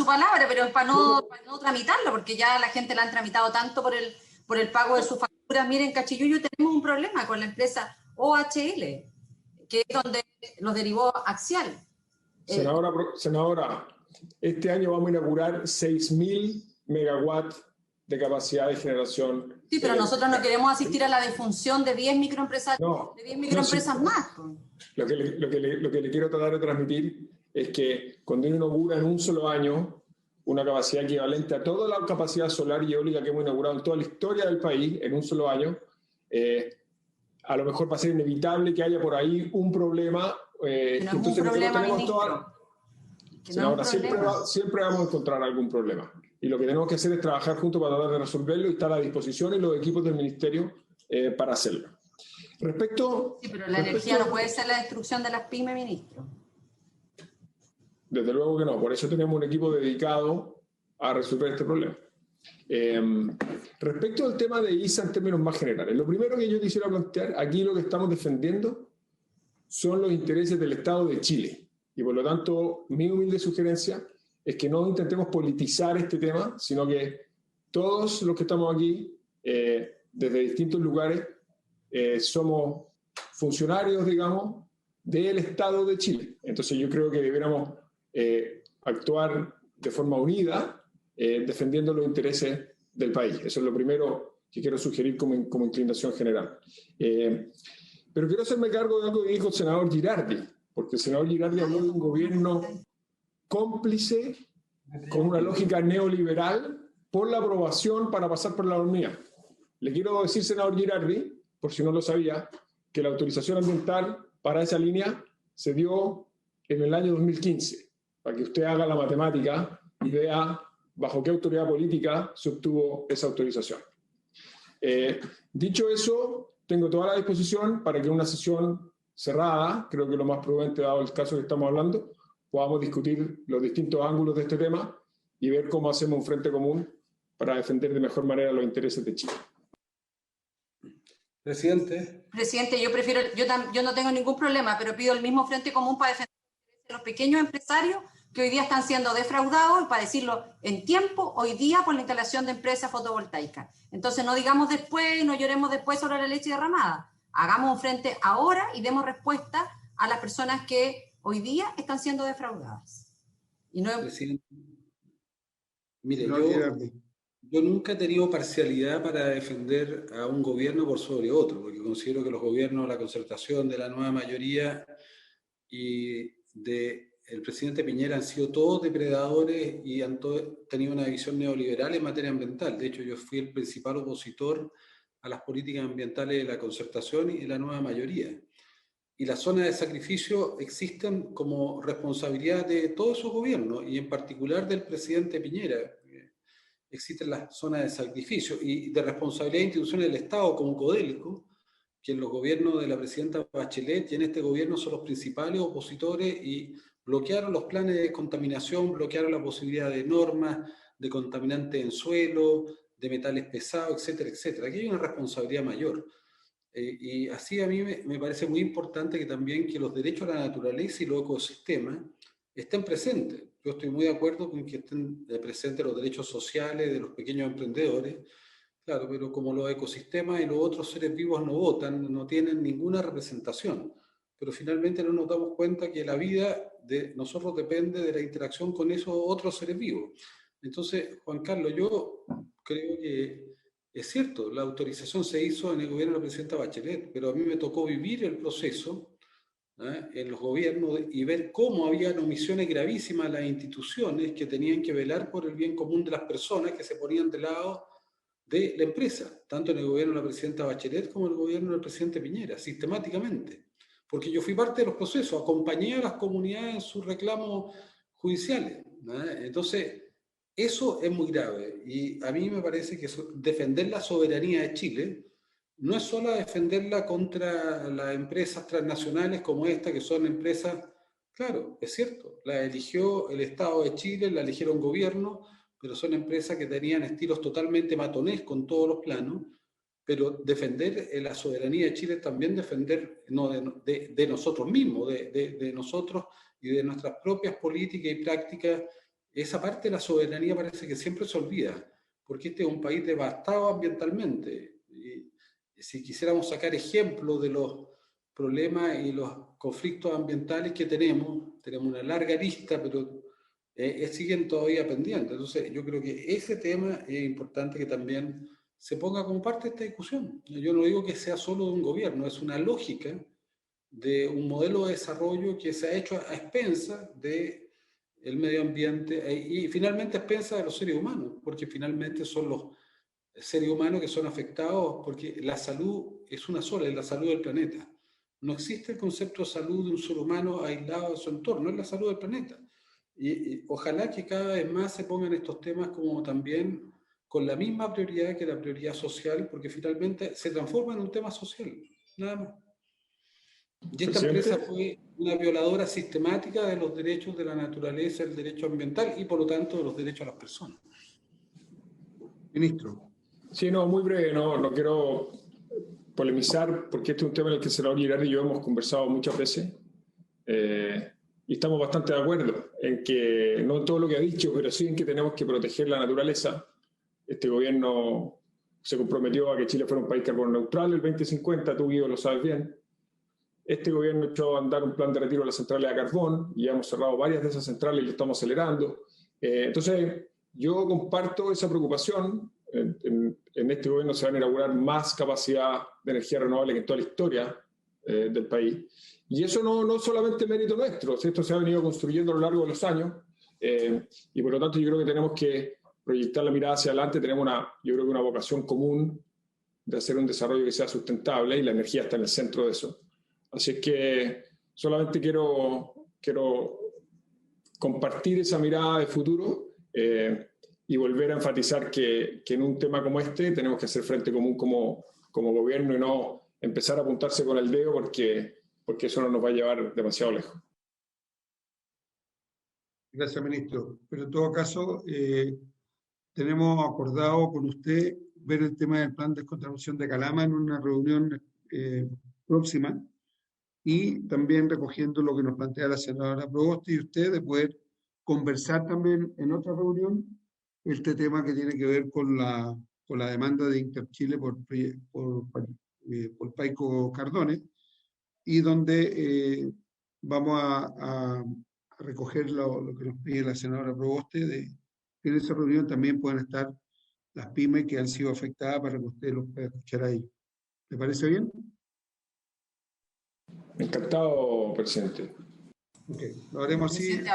palabra, pero es para no tramitarlo, porque ya la gente la han tramitado tanto por el pago de sus facturas. Miren, en Cachiyuyo tenemos un problema con la empresa OHL, que es donde los derivó Axial. Senadora, este año vamos a inaugurar 6.000 megawatts de capacidad de generación. Sí, pero nosotros no queremos asistir a la defunción de 10 microempresas, de 10 microempresas más. Lo que le quiero tratar de transmitir es que cuando uno inaugura en un solo año una capacidad equivalente a toda la capacidad solar y eólica que hemos inaugurado en toda la historia del país en un solo año, a lo mejor va a ser inevitable que haya por ahí un problema. Entonces un problema, ministro. Senadora, siempre vamos a encontrar algún problema. Y lo que tenemos que hacer es trabajar juntos para tratar de resolverlo y estar a disposición y los equipos del ministerio para hacerlo. Sí, pero la energía no puede ser la destrucción de las pymes, ministro. Desde luego que no, por eso tenemos un equipo dedicado a resolver este problema. Respecto al tema de ISA en términos más generales, lo primero que yo quisiera plantear, aquí lo que estamos defendiendo son los intereses del Estado de Chile. Y por lo tanto, mi humilde sugerencia es que no intentemos politizar este tema, sino que todos los que estamos aquí, desde distintos lugares, somos funcionarios, digamos, del Estado de Chile. Entonces yo creo que deberíamos actuar de forma unida, defendiendo los intereses del país. Eso es lo primero que quiero sugerir como inclinación general. Pero quiero hacerme cargo de algo que dijo el senador Girardi, porque el senador Girardi habló de un gobierno cómplice con una lógica neoliberal por la aprobación para pasar por la hornilla. Le quiero decir, senador Girardi, por si no lo sabía, que la autorización ambiental para esa línea se dio en el año 2015, para que usted haga la matemática y vea bajo qué autoridad política se obtuvo esa autorización. Dicho eso, tengo toda la disposición para que en una sesión cerrada, creo que lo más prudente dado el caso que estamos hablando, podamos discutir los distintos ángulos de este tema y ver cómo hacemos un frente común para defender de mejor manera los intereses de Chile. Presidente, yo no tengo ningún problema, pero pido el mismo frente común para defender a los pequeños empresarios que hoy día están siendo defraudados, y para decirlo en tiempo, hoy día por la instalación de empresas fotovoltaicas. Entonces no digamos después, no lloremos después sobre la leche derramada. Hagamos un frente ahora y demos respuesta a las personas que hoy día están siendo defraudadas. Y no... Presidente, mire, yo nunca he tenido parcialidad para defender a un gobierno por sobre otro, porque considero que los gobiernos, la concertación de la nueva mayoría y de el presidente Piñera han sido todos depredadores y han tenido una visión neoliberal en materia ambiental. De hecho, yo fui el principal opositor a las políticas ambientales de la concertación y de la nueva mayoría. Y las zonas de sacrificio existen como responsabilidad de todos esos gobiernos, y en particular del presidente Piñera. Existen las zonas de sacrificio y de responsabilidad de instituciones del Estado como Codelco, que en los gobiernos de la presidenta Bachelet y en este gobierno son los principales opositores y bloquearon los planes de contaminación, bloquearon la posibilidad de normas, de contaminantes en suelo, de metales pesados, etcétera, etcétera. Aquí hay una responsabilidad mayor. Y así a mí me parece muy importante que también que los derechos a la naturaleza y los ecosistemas estén presentes. Yo estoy muy de acuerdo con que estén presentes los derechos sociales de los pequeños emprendedores, claro, pero como los ecosistemas y los otros seres vivos no votan, no tienen ninguna representación. Pero finalmente no nos damos cuenta que la vida de nosotros depende de la interacción con esos otros seres vivos. Entonces, Juan Carlos, yo creo que es cierto, la autorización se hizo en el gobierno de la presidenta Bachelet, pero a mí me tocó vivir el proceso en los gobiernos y ver cómo habían omisiones gravísimas en las instituciones que tenían que velar por el bien común de las personas que se ponían del lado de la empresa, tanto en el gobierno de la presidenta Bachelet como en el gobierno del presidente Piñera, sistemáticamente. Porque yo fui parte de los procesos, acompañé a las comunidades en sus reclamos judiciales. Entonces, eso es muy grave. Y a mí me parece que defender la soberanía de Chile no es solo defenderla contra las empresas transnacionales como esta, que son empresas, claro, es cierto, la eligió el Estado de Chile, la eligieron gobierno, pero son empresas que tenían estilos totalmente matonescos con todos los planos, pero defender la soberanía de Chile es también defender de nosotros mismos, de nosotros y de nuestras propias políticas y prácticas. Esa parte de la soberanía parece que siempre se olvida, porque este es un país devastado ambientalmente. Y si quisiéramos sacar ejemplos de los problemas y los conflictos ambientales que tenemos una larga lista, pero siguen todavía pendientes. Entonces, yo creo que ese tema es importante que también se ponga como parte de esta discusión. Yo no digo que sea solo de un gobierno, es una lógica de un modelo de desarrollo que se ha hecho a expensas del medio ambiente y finalmente a expensas de los seres humanos, porque finalmente son los seres humanos que son afectados, porque la salud es una sola, es la salud del planeta. No existe el concepto de salud de un ser humano aislado de su entorno, es la salud del planeta. Y ojalá que cada vez más se pongan estos temas como también con la misma prioridad que la prioridad social, porque finalmente se transforma en un tema social, nada más. Y esta empresa fue una violadora sistemática de los derechos de la naturaleza, el derecho ambiental y por lo tanto de los derechos a las personas. Ministro. Sí, no, muy breve, no quiero polemizar porque este es un tema en el que Senador Girardi y yo hemos conversado muchas veces. Y estamos bastante de acuerdo en que, no todo lo que ha dicho, pero sí en que tenemos que proteger la naturaleza. Este gobierno se comprometió a que Chile fuera un país carbono neutral el 2050, tú, Guido, lo sabes bien. Este gobierno echó a andar un plan de retiro de las centrales a carbón y ya hemos cerrado varias de esas centrales y lo estamos acelerando. Entonces, yo comparto esa preocupación. En este gobierno se van a inaugurar más capacidad de energía renovable que en toda la historia del país. Y eso no solamente es mérito nuestro, esto se ha venido construyendo a lo largo de los años y por lo tanto yo creo que tenemos que proyectar la mirada hacia adelante. Tenemos yo creo que una vocación común de hacer un desarrollo que sea sustentable y la energía está en el centro de eso. Así que solamente quiero compartir esa mirada de futuro y volver a enfatizar que en un tema como este tenemos que hacer frente común como gobierno y no empezar a apuntarse con el dedo porque eso no nos va a llevar demasiado lejos. Gracias, ministro. Pero en todo caso, tenemos acordado con usted ver el tema del plan de descontaminación de Calama en una reunión próxima y también recogiendo lo que nos plantea la senadora Proboste y usted de poder conversar también en otra reunión este tema que tiene que ver con la demanda de Interchile por Paico Cardone y donde vamos a recoger lo que nos pide la senadora Proboste, que en esa reunión también puedan estar las pymes que han sido afectadas para que usted los pueda escuchar ahí. ¿Le parece bien? Encantado, presidente. Ok, lo haremos así. Presidente,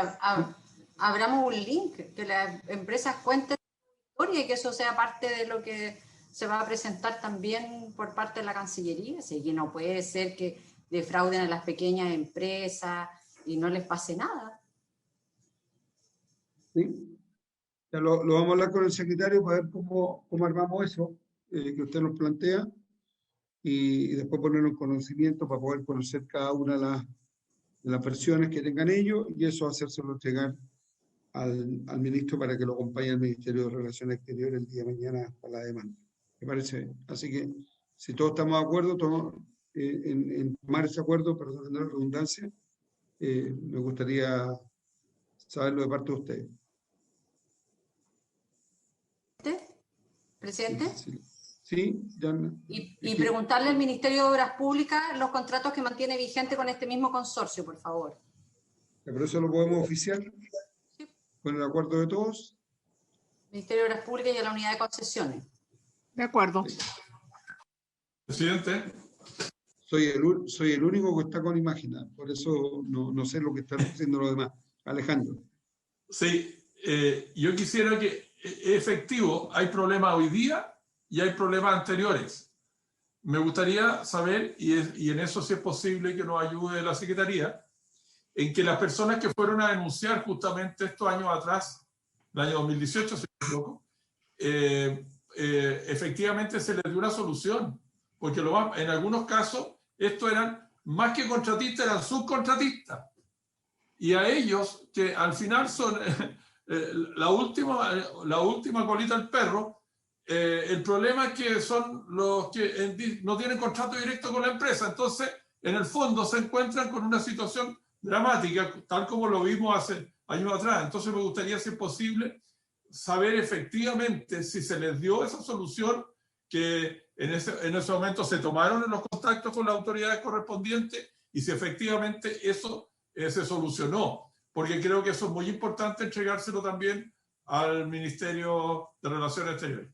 abramos un link, que las empresas cuenten su historia y que eso sea parte de lo que se va a presentar también por parte de la Cancillería. Así que no puede ser que defrauden a las pequeñas empresas y no les pase nada. ¿Sí? Ya lo vamos a hablar con el secretario para ver cómo armamos eso que usted nos plantea y después ponerlo en conocimiento para poder conocer cada una de las versiones que tengan ellos y eso hacérselo entregar al ministro para que lo acompañe al Ministerio de Relaciones Exteriores el día de mañana para la demanda. ¿Me parece? Así que si todos estamos de acuerdo en tomar ese acuerdo, perdón la redundancia, me gustaría saberlo de parte de ustedes. ¿Presidente? Sí, ya. Y preguntarle al Ministerio de Obras Públicas los contratos que mantiene vigente con este mismo consorcio, por favor. Pero eso lo podemos oficiar con el acuerdo de todos. Ministerio de Obras Públicas y a la unidad de concesiones. De acuerdo. Presidente. Soy el único que está con Imagina, por eso no sé lo que están haciendo los demás. Alejandro. Sí, yo quisiera que efectivo, hay problemas hoy día y hay problemas anteriores. Me gustaría saber, y en eso si es posible que nos ayude la Secretaría, en que las personas que fueron a denunciar justamente estos años atrás, el año 2018, si no me equivoco, efectivamente se les dio una solución, porque en algunos casos estos eran más que contratistas, eran subcontratistas. Y a ellos, que al final son la última colita del perro, el problema es que son los que no tienen contrato directo con la empresa. Entonces, en el fondo, se encuentran con una situación dramática, tal como lo vimos hace años atrás. Entonces, me gustaría, si es posible, saber efectivamente si se les dio esa solución, que en ese momento se tomaron los contactos con las autoridades correspondientes y si efectivamente eso se solucionó, porque creo que eso es muy importante entregárselo también al Ministerio de Relaciones Exteriores.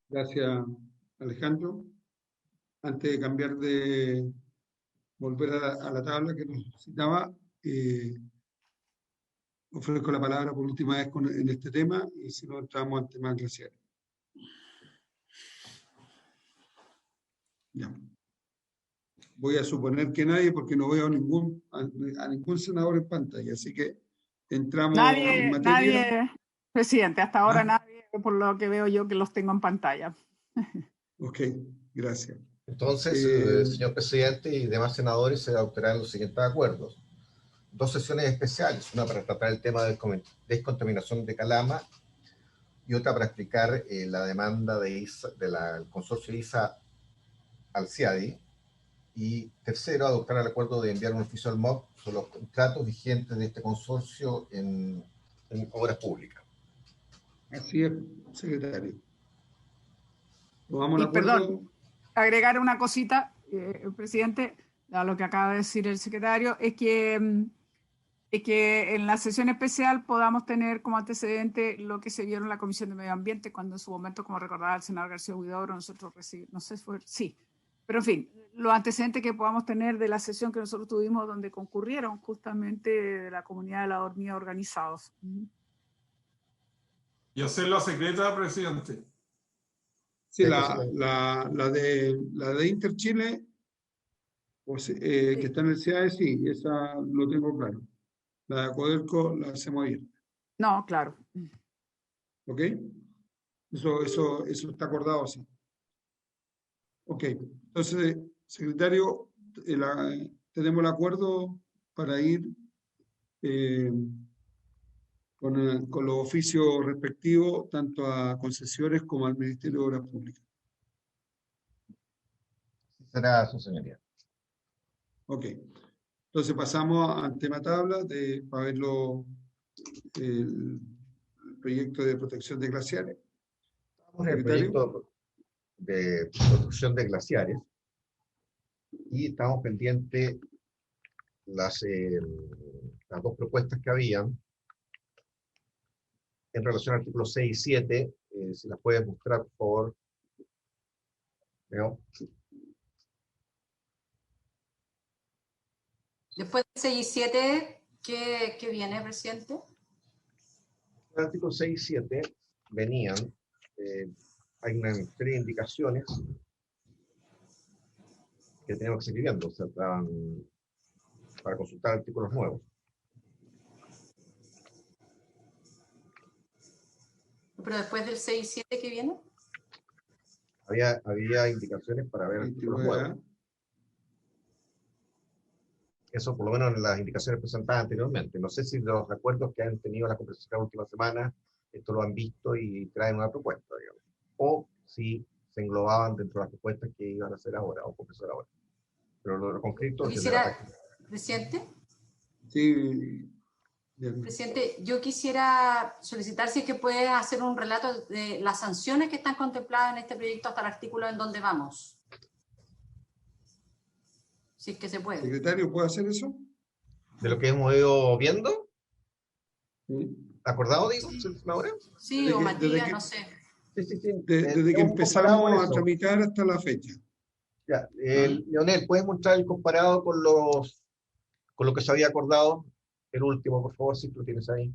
Gracias, Alejandro. Antes de volver a la tabla que nos citaba, ofrezco la palabra por última vez en este tema y si no entramos al tema glaciares. Ya. Voy a suponer que nadie, porque no veo a ningún senador en pantalla, así que entramos en materia. Nadie, presidente, hasta ahora nadie, por lo que veo yo, que los tengo en pantalla. Ok, gracias. Entonces, señor presidente y demás senadores, se adoptarán los siguientes acuerdos. 2 sesiones especiales, una para tratar el tema de descontaminación de Calama y otra para explicar la demanda del consorcio ISA al CIADI. Y tercero, adoptar el acuerdo de enviar un oficio al MOP sobre los contratos vigentes de este consorcio en obras públicas. Así es, secretario. Vamos Y al acuerdo. perdón, agregar una cosita, presidente, a lo que acaba de decir el secretario, es que en la sesión especial podamos tener como antecedente lo que se vio en la Comisión de Medio Ambiente, cuando en su momento, como recordaba el senador García Huidobro, nosotros recibimos, no sé si fue, sí, pero en fin, los antecedentes que podamos tener de la sesión que nosotros tuvimos donde concurrieron justamente de la comunidad de la hormiga organizados. Y hacerlo a secreta, presidente. Sí, la de Interchile, que está en el CAE, sí, esa lo tengo claro. La de Codelco la hacemos abierta. No, claro. ¿Ok? Eso está acordado así. Ok, entonces, secretario, tenemos el acuerdo para ir con los oficios respectivos, tanto a concesiones como al Ministerio de Obras Públicas. Será su señoría. Ok, entonces pasamos al tema tabla para ver el proyecto de protección de glaciares. Estamos en el proyecto de protección de glaciares y estamos pendientes las 2 propuestas que habían en relación al artículo 6 y 7, si las puedes mostrar, por favor. Leo. Después de 6 y 7, ¿qué viene, presidente? El artículo 6 y 7 venían, hay una serie de indicaciones que tenemos que seguir viendo, o sea, para consultar artículos nuevos. Pero después del 6 y 7, ¿qué viene? Había indicaciones para ver artículos nuevos. Eso por lo menos en las indicaciones presentadas anteriormente. No sé si los acuerdos que han tenido las conversaciones la última semana, esto lo han visto y traen una propuesta, digamos. O si se englobaban dentro de las propuestas que iban a hacer ahora, o comenzar ahora. Pero lo concreto... Presidente. Sí. Presidente, yo quisiera solicitar si es que puede hacer un relato de las sanciones que están contempladas en este proyecto hasta el artículo en donde vamos. Si es que se puede. ¿Secretario puede hacer eso? De lo que hemos ido viendo. Sí. ¿Acordado, digo, ahora? Sí, o Matías, no sé. Sí. Desde que empezamos a tramitar hasta la fecha. Ya, Leonel, ¿puedes mostrar el comparado con lo que se había acordado? El último, por favor, si tú tienes ahí.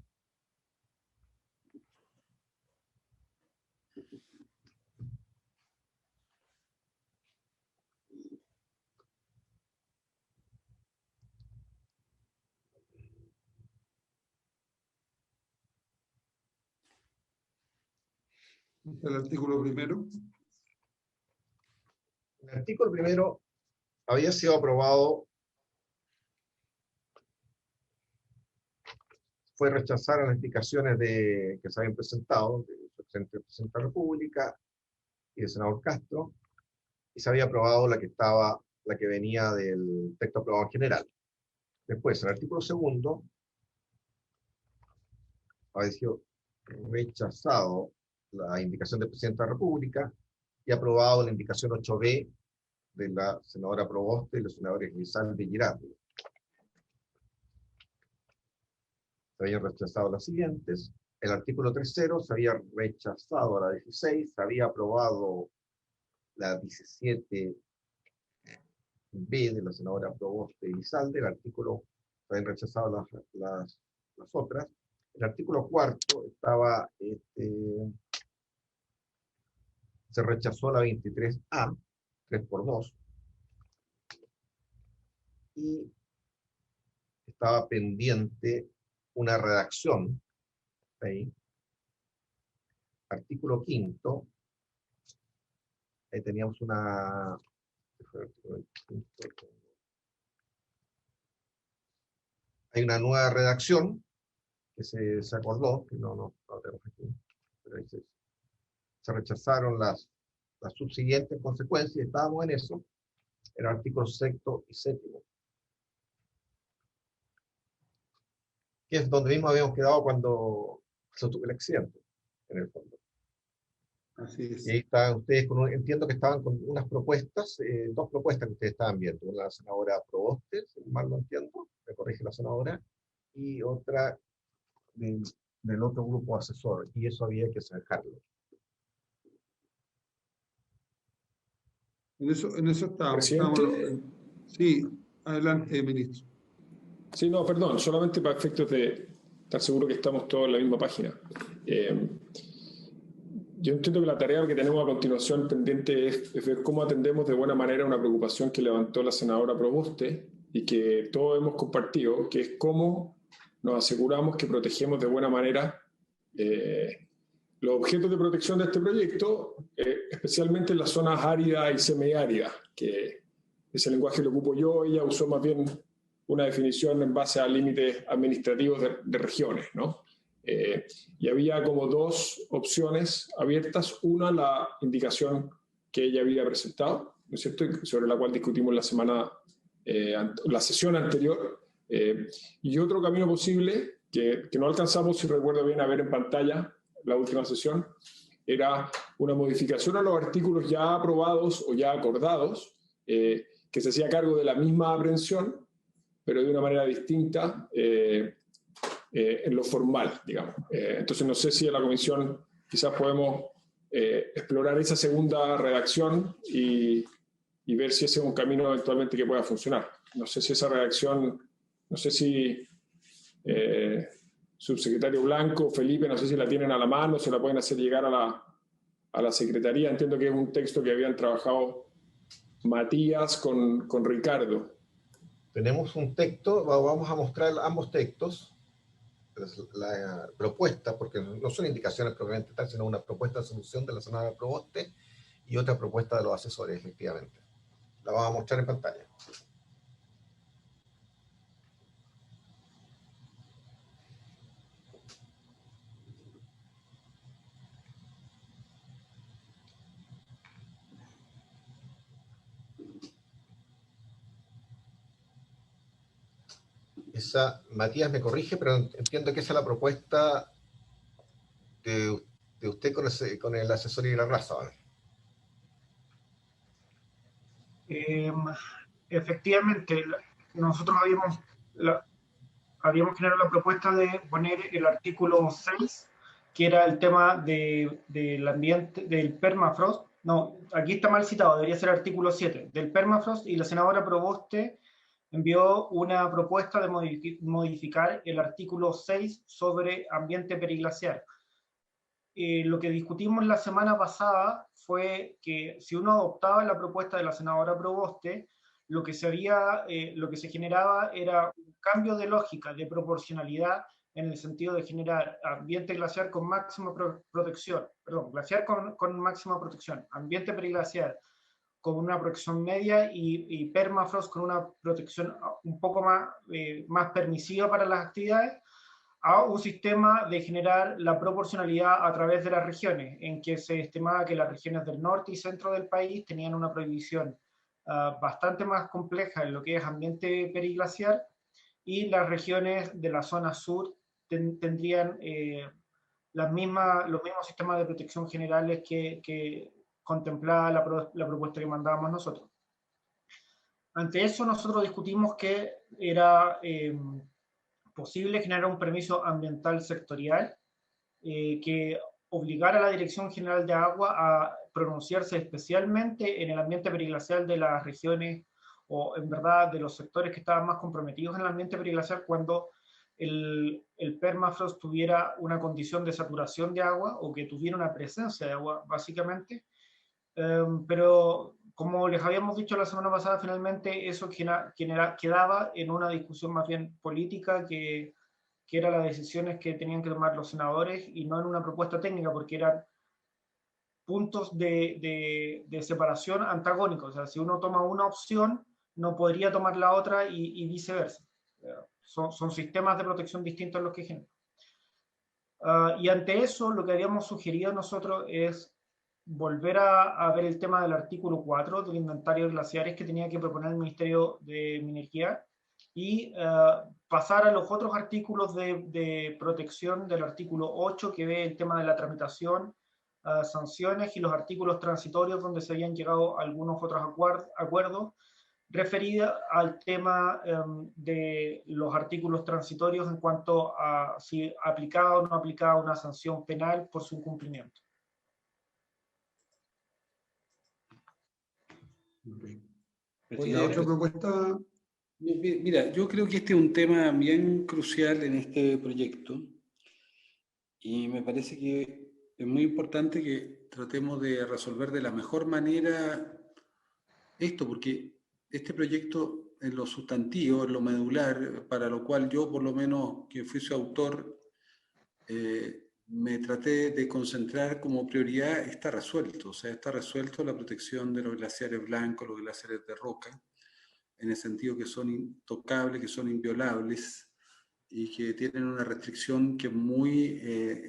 El artículo primero. El artículo primero había sido aprobado, fue rechazar las indicaciones que se habían presentado del presidente de la República y del senador Castro, y se había aprobado la que venía del texto aprobado en general. Después, el artículo segundo había sido rechazado la indicación del presidente de la República y aprobado la indicación 8B de la senadora Proboste y los senadores Grisaldi y Girardi. Se habían rechazado las siguientes. El artículo 3.0 se había rechazado a la 16, se había aprobado la 17B de la senadora Proboste y Grisaldi. El artículo se habían rechazado las otras. El artículo 4 estaba, se rechazó la 23A, 3x2, y estaba pendiente una redacción, ahí. Artículo 5, ahí teníamos hay una nueva redacción que se acordó, que no tenemos aquí, pero ahí se rechazaron las subsiguientes consecuencias, estábamos en eso, en el artículo 6 y 7, que es donde mismo habíamos quedado cuando se tuvo el accidente, en el fondo. Así es. Y ahí estaban ustedes, entiendo que estaban con unas propuestas, dos propuestas que ustedes estaban viendo, una de la senadora Proboste, si mal no entiendo, me corrige la senadora, y otra del otro grupo asesor, y eso había que zanjarlo. En eso estábamos. Presidente. Sí, adelante, ministro. Sí, no, perdón, solamente para efectos de estar seguro que estamos todos en la misma página. Yo entiendo que la tarea que tenemos a continuación pendiente es ver cómo atendemos de buena manera una preocupación que levantó la senadora Proboste y que todos hemos compartido, que es cómo nos aseguramos que protegemos de buena manera los objetos de protección de este proyecto, especialmente en las zonas áridas y semiáridas, que ese lenguaje lo ocupo yo. Ella usó más bien una definición en base a límites administrativos de regiones, ¿no? Y había como dos opciones abiertas. Una, la indicación que ella había presentado, ¿no es cierto?, sobre la cual discutimos la sesión anterior, y otro camino posible que no alcanzamos, si recuerdo bien, a ver en pantalla la última sesión, era una modificación a los artículos ya aprobados o ya acordados, que se hacía cargo de la misma aprehensión, pero de una manera distinta en lo formal, digamos. Entonces no sé si en la comisión quizás podemos explorar esa segunda redacción y ver si ese es un camino eventualmente que pueda funcionar. No sé si esa redacción No sé si subsecretario Blanco, Felipe, no sé si la tienen a la mano, se la pueden hacer llegar a la Secretaría. Entiendo que es un texto que habían trabajado Matías con Ricardo. Tenemos un texto, vamos a mostrar ambos textos, la propuesta, porque no son indicaciones propiamente tal, sino una propuesta de solución de la senadora Proboste y otra propuesta de los asesores, efectivamente. La vamos a mostrar en pantalla. Esa, Matías me corrige, pero entiendo que esa es la propuesta de usted con el asesor Irarrázaval. Efectivamente, nosotros habíamos generado la propuesta de poner el artículo 6, que era el tema del ambiente, del permafrost. No, aquí está mal citado, debería ser artículo 7, del permafrost, y la senadora Proboste envió una propuesta de modificar el artículo 6 sobre ambiente periglaciar. Lo que discutimos la semana pasada fue que si uno adoptaba la propuesta de la senadora Proboste, lo que se generaba era un cambio de lógica, de proporcionalidad, en el sentido de generar ambiente glaciar con máxima protección, perdón, glaciar con máxima protección, ambiente periglaciar con una protección media y permafrost con una protección un poco más permisiva para las actividades, a un sistema de generar la proporcionalidad a través de las regiones, en que se estimaba que las regiones del norte y centro del país tenían una prohibición bastante más compleja en lo que es ambiente periglaciar, y las regiones de la zona sur tendrían los mismos sistemas de protección generales que contemplaba la propuesta que mandábamos nosotros. Ante eso, nosotros discutimos que era posible generar un permiso ambiental sectorial que obligara a la Dirección General de Agua a pronunciarse especialmente en el ambiente periglacial de las regiones, o en verdad de los sectores que estaban más comprometidos en el ambiente periglacial, cuando el permafrost tuviera una condición de saturación de agua o que tuviera una presencia de agua, básicamente. Pero como les habíamos dicho la semana pasada, finalmente eso quedaba en una discusión más bien política, que eran las decisiones que tenían que tomar los senadores, y no en una propuesta técnica, porque eran puntos de separación antagónicos. O sea, si uno toma una opción, no podría tomar la otra, y viceversa. Son sistemas de protección distintos los que generan. Y ante eso, lo que habíamos sugerido nosotros es volver a ver el tema del artículo 4 del inventario de glaciares que tenía que proponer el Ministerio de Minería, y pasar a los otros artículos de protección del artículo 8, que ve el tema de la tramitación, sanciones, y los artículos transitorios donde se habían llegado algunos otros acuerdos referida al tema de los artículos transitorios en cuanto a si aplicaba o no aplicaba una sanción penal por su incumplimiento. ¿La otra propuesta? Mira, yo creo que este es un tema bien crucial en este proyecto, y me parece que es muy importante que tratemos de resolver de la mejor manera esto, porque este proyecto, en lo sustantivo, en lo medular, para lo cual yo, por lo menos, que fui su autor, me traté de concentrar como prioridad, está resuelto. O sea, está resuelto la protección de los glaciares blancos, los glaciares de roca, en el sentido que son intocables, que son inviolables, y que tienen una restricción que es muy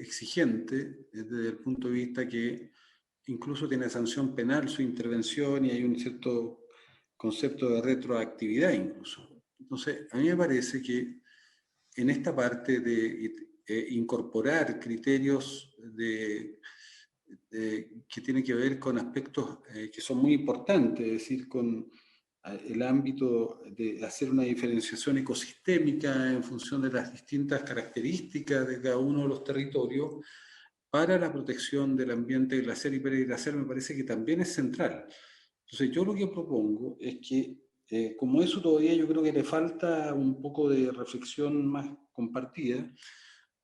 exigente desde el punto de vista que incluso tiene sanción penal su intervención, y hay un cierto concepto de retroactividad incluso. Entonces, a mí me parece que en esta parte de incorporar criterios que tienen que ver con aspectos que son muy importantes, es decir, con el ámbito de hacer una diferenciación ecosistémica en función de las distintas características de cada uno de los territorios para la protección del ambiente glaciar y periglaciar, me parece que también es central. Entonces yo lo que propongo es que como eso todavía yo creo que le falta un poco de reflexión más compartida,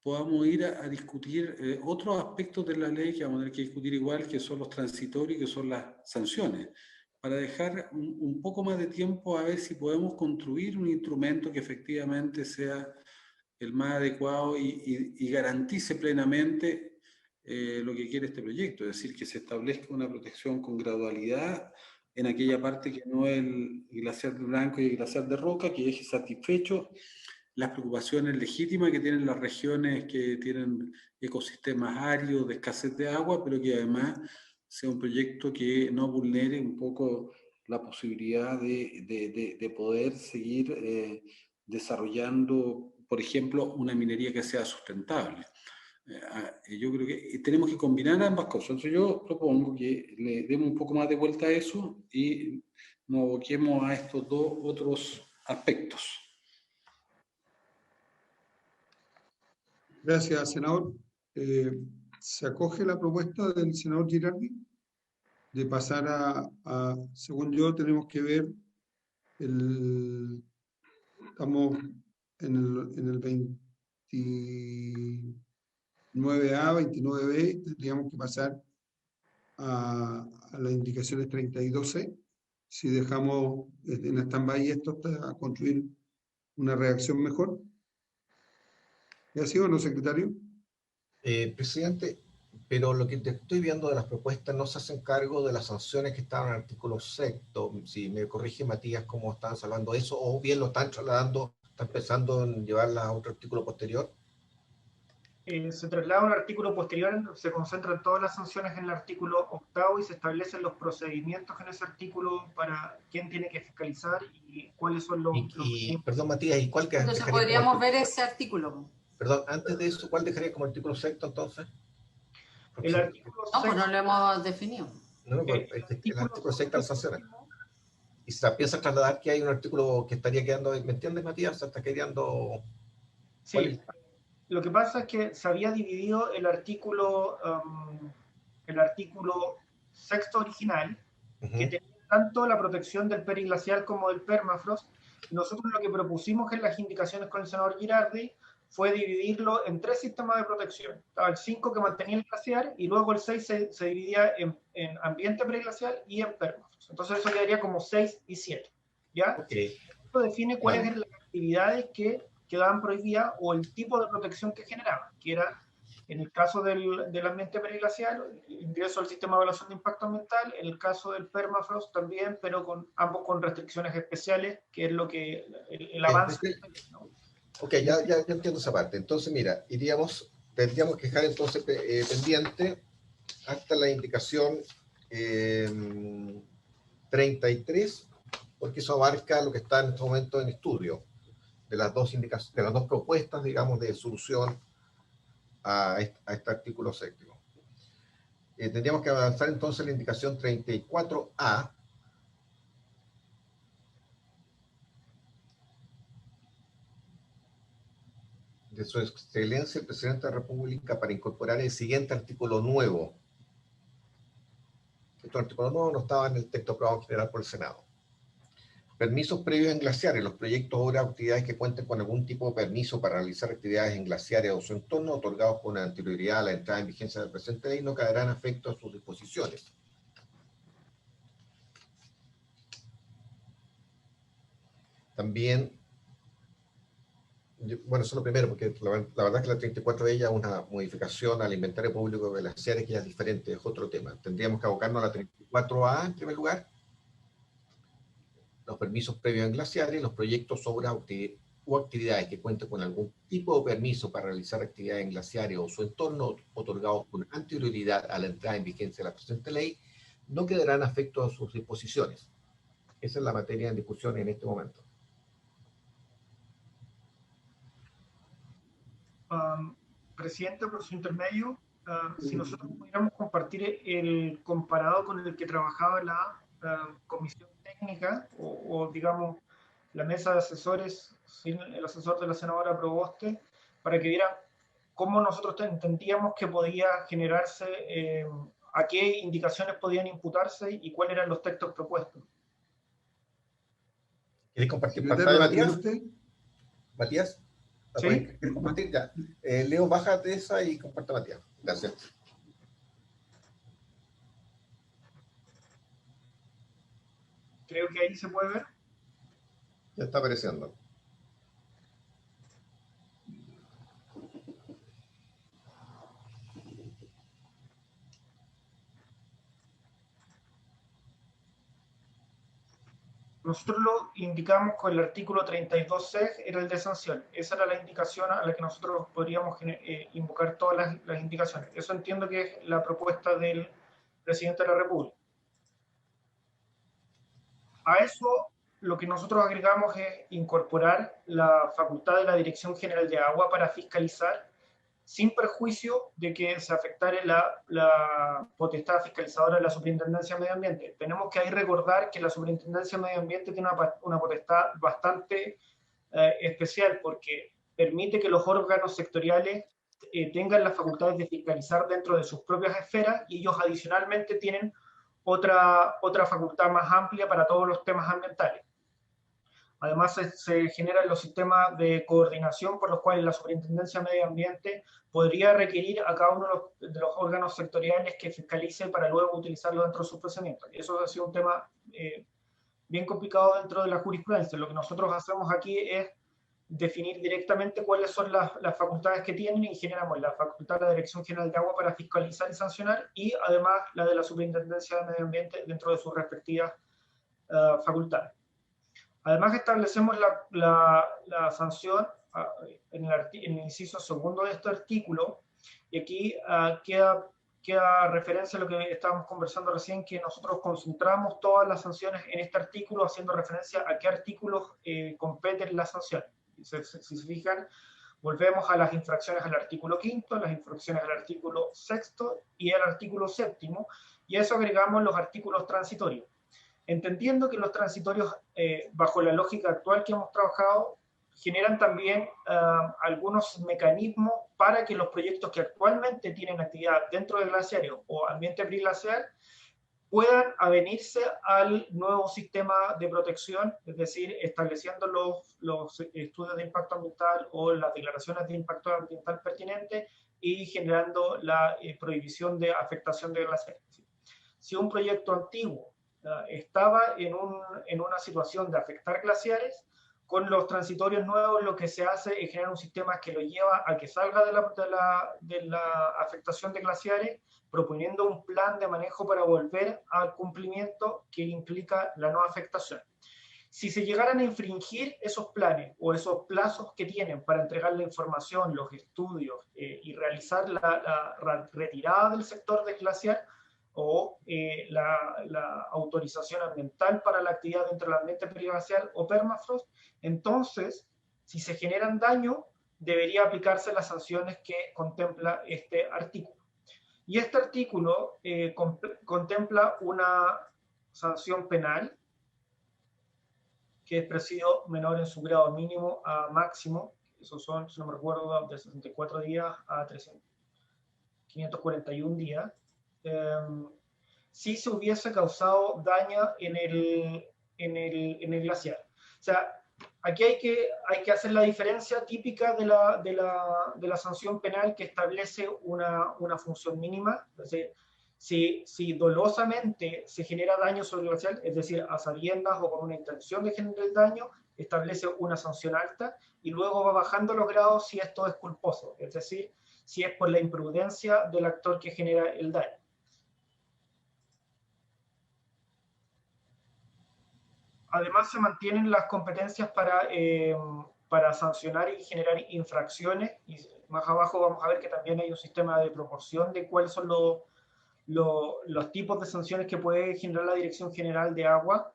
podamos ir a discutir otros aspectos de la ley que vamos a tener que discutir igual, que son los transitorios y que son las sanciones, para dejar un poco más de tiempo a ver si podemos construir un instrumento que efectivamente sea el más adecuado y garantice plenamente lo que quiere este proyecto, es decir, que se establezca una protección con gradualidad en aquella parte que no es el glaciar de Blanco y el glaciar de Roca, que deje satisfecho las preocupaciones legítimas que tienen las regiones que tienen ecosistemas áridos, de escasez de agua, pero que además sea un proyecto que no vulnere un poco la posibilidad de poder seguir desarrollando, por ejemplo, una minería que sea sustentable. Yo creo que tenemos que combinar ambas cosas. Entonces yo propongo que le demos un poco más de vuelta a eso y nos aboquemos a estos dos otros aspectos. Gracias, senador. ¿Se acoge la propuesta del senador Girardi de pasar según yo, tenemos que ver estamos en el 29A, 29B, tendríamos que pasar a las indicaciones 32C, si dejamos en stand-by esto hasta construir una reacción mejor? ¿Es así o no, secretario? Presidente, pero lo que te estoy viendo de las propuestas no se hacen cargo de las sanciones que estaban en el artículo 6. Si me corrige Matías cómo están salvando eso, o bien lo están trasladando, están pensando en llevarla a otro artículo posterior. Se traslada a un artículo posterior, se concentran todas las sanciones en el artículo 8 y se establecen los procedimientos en ese artículo para quién tiene que fiscalizar y cuáles son los... Perdón, Matías, ¿y cuál que entonces podríamos ver ese artículo? Perdón, antes de eso, ¿cuál dejaría como artículo 6 entonces? Porque el artículo 6... No, pues no lo hemos definido. No, el artículo 6 está en sanciones. Y se piensa trasladar que hay un artículo que estaría quedando, ¿me entiendes, Matías? Se está quedando... Sí, lo que pasa es que se había dividido el artículo sexto original, que tenía tanto la protección del periglacial como del permafrost. Nosotros lo que propusimos en las indicaciones con el senador Girardi fue dividirlo en 3 sistemas de protección. Estaba el 5 que mantenía el glaciar y luego el 6 se dividía en ambiente periglacial y en permafrost. Entonces eso quedaría como 6 y 7. ¿Ya? Okay. Esto define cuáles eran las actividades que quedaban prohibidas o el tipo de protección que generaban, que era, en el caso del ambiente periglacial, ingreso al sistema de evaluación de impacto ambiental, en el caso del permafrost también, pero ambos con restricciones especiales, que es lo que el avance... ¿no? Ok, ya entiendo esa parte. Entonces, mira, tendríamos que dejar entonces pendiente hasta la indicación 33, porque eso abarca lo que está en este momento en estudio, de las dos propuestas, digamos, de solución a este artículo 6. Tendríamos que avanzar entonces la indicación 34A, de su excelencia el presidente de la República para incorporar el siguiente artículo nuevo. Este artículo nuevo no estaba en el texto aprobado en general por el Senado. Permisos previos en glaciares. Los proyectos, obras o actividades que cuenten con algún tipo de permiso para realizar actividades en glaciares o su entorno, otorgados con anterioridad a la entrada en vigencia del presente ley, no caerán afecto a sus disposiciones. También, bueno, eso es lo primero, porque la verdad es que la 34 de ella es una modificación al inventario público de glaciares que ya es diferente, es otro tema. Tendríamos que abocarnos a la 34A en primer lugar. Los permisos previos en glaciares, los proyectos, obras o actividades que cuenten con algún tipo de permiso para realizar actividades en glaciares o su entorno, otorgados con anterioridad a la entrada en vigencia de la presente ley, no quedarán afectos a sus disposiciones. Esa es la materia en discusión en este momento. Presidente, por su intermedio, si nosotros pudiéramos compartir el comparado con el que trabajaba la comisión técnica o digamos la mesa de asesores sin el asesor de la senadora Proboste, para que vieran cómo nosotros entendíamos que podía generarse, a qué indicaciones podían imputarse y cuáles eran los textos propuestos. ¿Quieres compartir Secretario, pantalla, ¿la tiene Matías? usted? Matías, Sí. ¿quieres compartir? Ya. Leo, bájate esa y comparte Matías. Gracias. Creo que ahí se puede ver. Ya está apareciendo. Nosotros lo indicamos con el artículo 32C, era el de sanción. Esa era la indicación a la que nosotros podríamos invocar todas las indicaciones. Eso entiendo que es la propuesta del presidente de la República. A eso lo que nosotros agregamos es incorporar la facultad de la Dirección General de Agua para fiscalizar, sin perjuicio de que se afectare la potestad fiscalizadora de la Superintendencia de Medio Ambiente. Tenemos que ahí recordar que la Superintendencia de Medio Ambiente tiene una potestad bastante especial, porque permite que los órganos sectoriales tengan las facultades de fiscalizar dentro de sus propias esferas, y ellos adicionalmente tienen otra facultad más amplia para todos los temas ambientales. Además, se generan los sistemas de coordinación por los cuales la Superintendencia de Medio Ambiente podría requerir a cada uno de los órganos sectoriales que fiscalice para luego utilizarlo dentro de sus procedimientos. Eso ha sido un tema bien complicado dentro de la jurisprudencia. Lo que nosotros hacemos aquí es definir directamente cuáles son las facultades que tienen, y generamos la facultad de la Dirección General de Agua para fiscalizar y sancionar, y además la de la Superintendencia de Medio Ambiente dentro de sus respectivas facultades. Además, establecemos la sanción en el inciso segundo de este artículo, y aquí queda referencia a lo que estábamos conversando recién, que nosotros concentramos todas las sanciones en este artículo, haciendo referencia a qué artículos competen las sanciones. Si se fijan, volvemos a las infracciones al artículo 5º, las infracciones al artículo 6º y al artículo 7º, y a eso agregamos los artículos transitorios. Entendiendo que los transitorios, bajo la lógica actual que hemos trabajado, generan también algunos mecanismos para que los proyectos que actualmente tienen actividad dentro del glaciario o ambiente preglaciar puedan avenirse al nuevo sistema de protección, es decir, estableciendo los estudios de impacto ambiental o las declaraciones de impacto ambiental pertinentes y generando la prohibición de afectación de glaciares. Si un proyecto antiguo estaba en una situación de afectar glaciares, con los transitorios nuevos lo que se hace es generar un sistema que lo lleva a que salga de la afectación de glaciares, proponiendo un plan de manejo para volver al cumplimiento que implica la no afectación. Si se llegaran a infringir esos planes o esos plazos que tienen para entregar la información, los estudios y realizar la retirada del sector del glaciar, o la autorización ambiental para la actividad dentro del ambiente periglacial o permafrost, entonces, si se generan daños, debería aplicarse las sanciones que contempla este artículo. Y este artículo contempla una sanción penal, que es presidio menor en su grado mínimo a máximo, esos son, si no me recuerdo, de 64 días a 541 días, si se hubiese causado daño en el glaciar. O sea, aquí hay que hacer la diferencia típica de la sanción penal, que establece una función mínima, es decir, si dolosamente se genera daño sobre el glaciar, es decir, a sabiendas o con una intención de generar el daño, establece una sanción alta, y luego va bajando los grados si esto es culposo, es decir, si es por la imprudencia del actor que genera el daño. Además, se mantienen las competencias para sancionar y generar infracciones, y más abajo vamos a ver que también hay un sistema de proporción de cuáles son los tipos de sanciones que puede generar la Dirección General de Agua,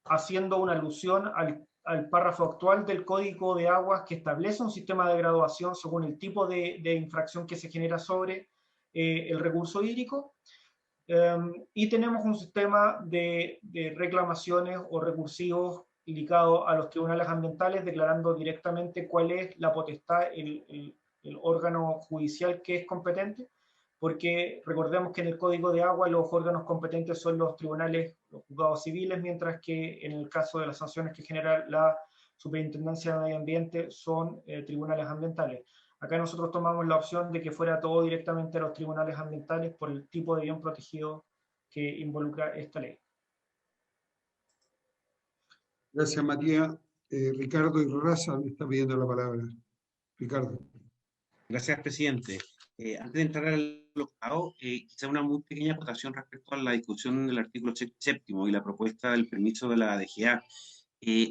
haciendo una alusión al párrafo actual del Código de Aguas, que establece un sistema de graduación según el tipo de infracción que se genera sobre el recurso hídrico. Y tenemos un sistema de reclamaciones o recursivos ligados a los tribunales ambientales, declarando directamente cuál es la potestad, el órgano judicial que es competente porque recordemos que en el Código de Agua los órganos competentes son los tribunales, los juzgados civiles, mientras que en el caso de las sanciones que genera la Superintendencia de Medio Ambiente son tribunales ambientales. Acá nosotros tomamos la opción de que fuera todo directamente a los tribunales ambientales por el tipo de bien protegido que involucra esta ley. Gracias, Matías. Ricardo Irraza me está pidiendo la palabra. Ricardo. Gracias, presidente. Antes de entrar al octavo, quizá una muy pequeña acotación respecto a la discusión del artículo séptimo y la propuesta del permiso de la DGA.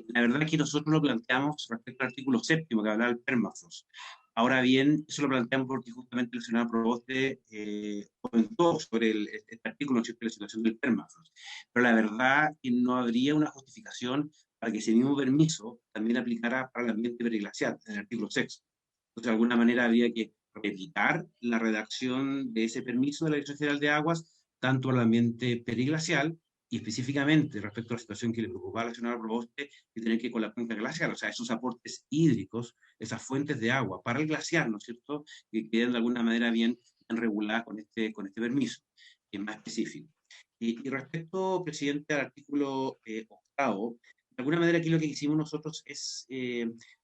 La verdad es que nosotros lo planteamos respecto al artículo séptimo que hablaba del permafrost. Ahora bien, eso lo planteamos porque justamente el senador Proboste comentó sobre este artículo, ¿no?, la situación del permafrost. Pero la verdad es que no habría una justificación para que ese mismo permiso también aplicara para el ambiente periglacial, en el artículo 6. Entonces, de alguna manera habría que evitar la redacción de ese permiso de la Dirección General de Aguas, tanto al ambiente periglacial, y específicamente respecto a la situación que le preocupaba a la senadora Proboste, que tiene que ver con la cuenca glacial, o sea, esos aportes hídricos, esas fuentes de agua para el glaciar, ¿no es cierto?, que queden de alguna manera bien reguladas con este permiso, que es más específico. Y respecto, presidente, al artículo octavo, de alguna manera aquí lo que hicimos nosotros es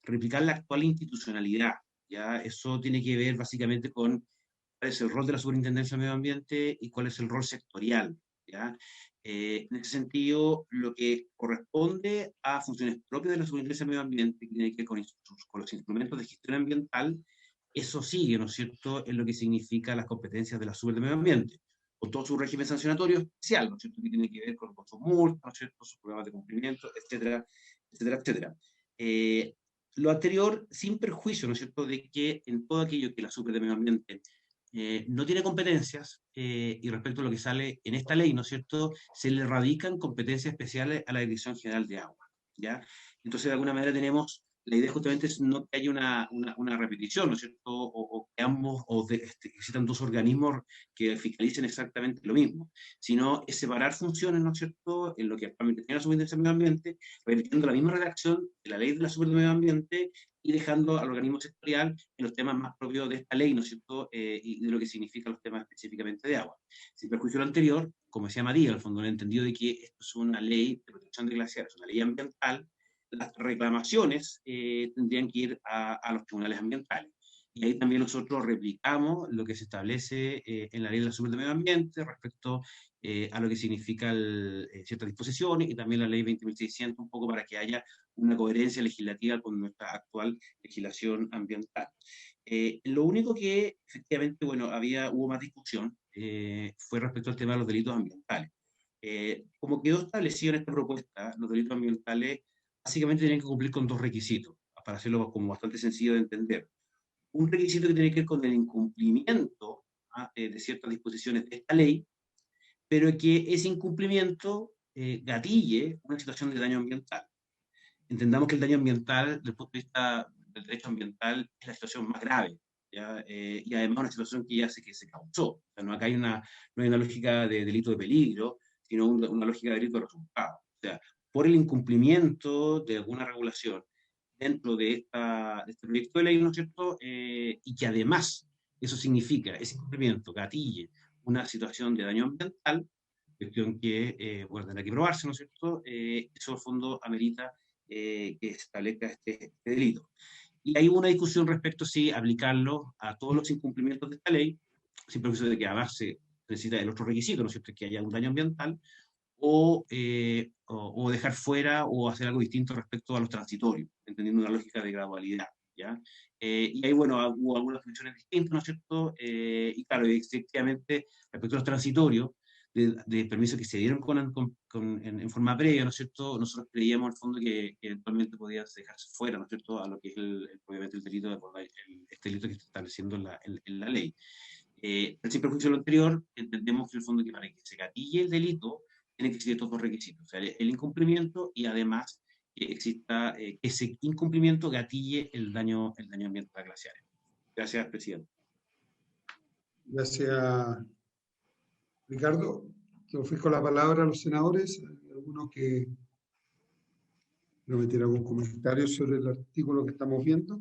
replicar la actual institucionalidad, ¿ya? Eso tiene que ver básicamente con cuál es el rol de la Superintendencia de Medio Ambiente y cuál es el rol sectorial, ¿ya? En ese sentido, lo que corresponde a funciones propias de la Superintendencia de Medio Ambiente, que tiene que ver con los instrumentos de gestión ambiental, eso sigue, ¿no es cierto?, en lo que significa las competencias de la Super de Medio Ambiente, con todo su régimen sancionatorio especial, ¿no es cierto?, que tiene que ver con sus multas, ¿no es cierto?, sus programas de cumplimiento, etcétera, etcétera, etcétera. Lo anterior, sin perjuicio, ¿no es cierto?, de que en todo aquello que la Super de Medio Ambiente no tiene competencias, y respecto a lo que sale en esta ley, ¿no es cierto?, se le radican competencias especiales a la Dirección General de Agua, ¿ya? Entonces, de alguna manera tenemos, la idea justamente es no que haya una repetición, ¿no es cierto?, o que ambos, existan dos organismos que fiscalicen exactamente lo mismo, sino es separar funciones, ¿no es cierto?, en lo que actualmente tiene la Superintendencia de Medio Ambiente, repitiendo la misma redacción de la ley de la Superintendencia de Medio Ambiente, y dejando al organismo sectorial en los temas más propios de esta ley, ¿no es cierto?, y de lo que significan los temas específicamente de agua. Sin perjuicio de lo anterior, como decía María, al fondo, en el entendido de que esto es una ley de protección de glaciares, es una ley ambiental, las reclamaciones tendrían que ir a los tribunales ambientales. Y ahí también nosotros replicamos lo que se establece en la ley de la Superintendencia de Medio Ambiente respecto a lo que significa ciertas disposiciones, y también la ley 20.600, un poco para que haya una coherencia legislativa con nuestra actual legislación ambiental. Lo único que efectivamente, bueno, hubo más discusión fue respecto al tema de los delitos ambientales. Como quedó establecido en esta propuesta, los delitos ambientales básicamente tienen que cumplir con dos requisitos, para hacerlo como bastante sencillo de entender. Un requisito que tiene que ver con el incumplimiento de ciertas disposiciones de esta ley, pero que ese incumplimiento gatille una situación de daño ambiental. Entendamos que el daño ambiental, desde el punto de vista del derecho ambiental, es la situación más grave, ¿ya? Y además una situación que ya se causó. O sea, no acá hay no hay una lógica de delito de peligro, sino una lógica de delito de resultado. O sea, por el incumplimiento de alguna regulación dentro de este proyecto de ley, ¿no es cierto?, y que además eso significa, ese incumplimiento gatille una situación de daño ambiental, cuestión que bueno, tendrá que probarse, ¿no es cierto?, eso al fondo amerita que establezca este delito. Y hay una discusión respecto a si aplicarlo a todos los incumplimientos de esta ley, sin perjuicio de que además se necesita el otro requisito, ¿no es cierto?, que haya un daño ambiental, o dejar fuera o hacer algo distinto respecto a los transitorios, entendiendo una lógica de gradualidad, ¿ya? Y ahí, bueno, hubo algunas funciones distintas, ¿no es cierto? Y claro, efectivamente, respecto a los transitorios, de permisos que se dieron en forma previa, ¿no es cierto?, nosotros creíamos al fondo que eventualmente podía dejarse fuera, ¿no es cierto?, a lo que es obviamente el delito de este delito que está estableciendo en la ley. Sin perjuicio de lo anterior, entendemos que el fondo que para que se gatille el delito, tiene que existir estos dos requisitos, o sea, el incumplimiento y además que exista ese incumplimiento gatille el daño ambiental glacial. Gracias, presidente. Gracias, Ricardo. Te ofrezco la palabra a los senadores. Hay algunos que nos metieron algún comentario sobre el artículo que estamos viendo.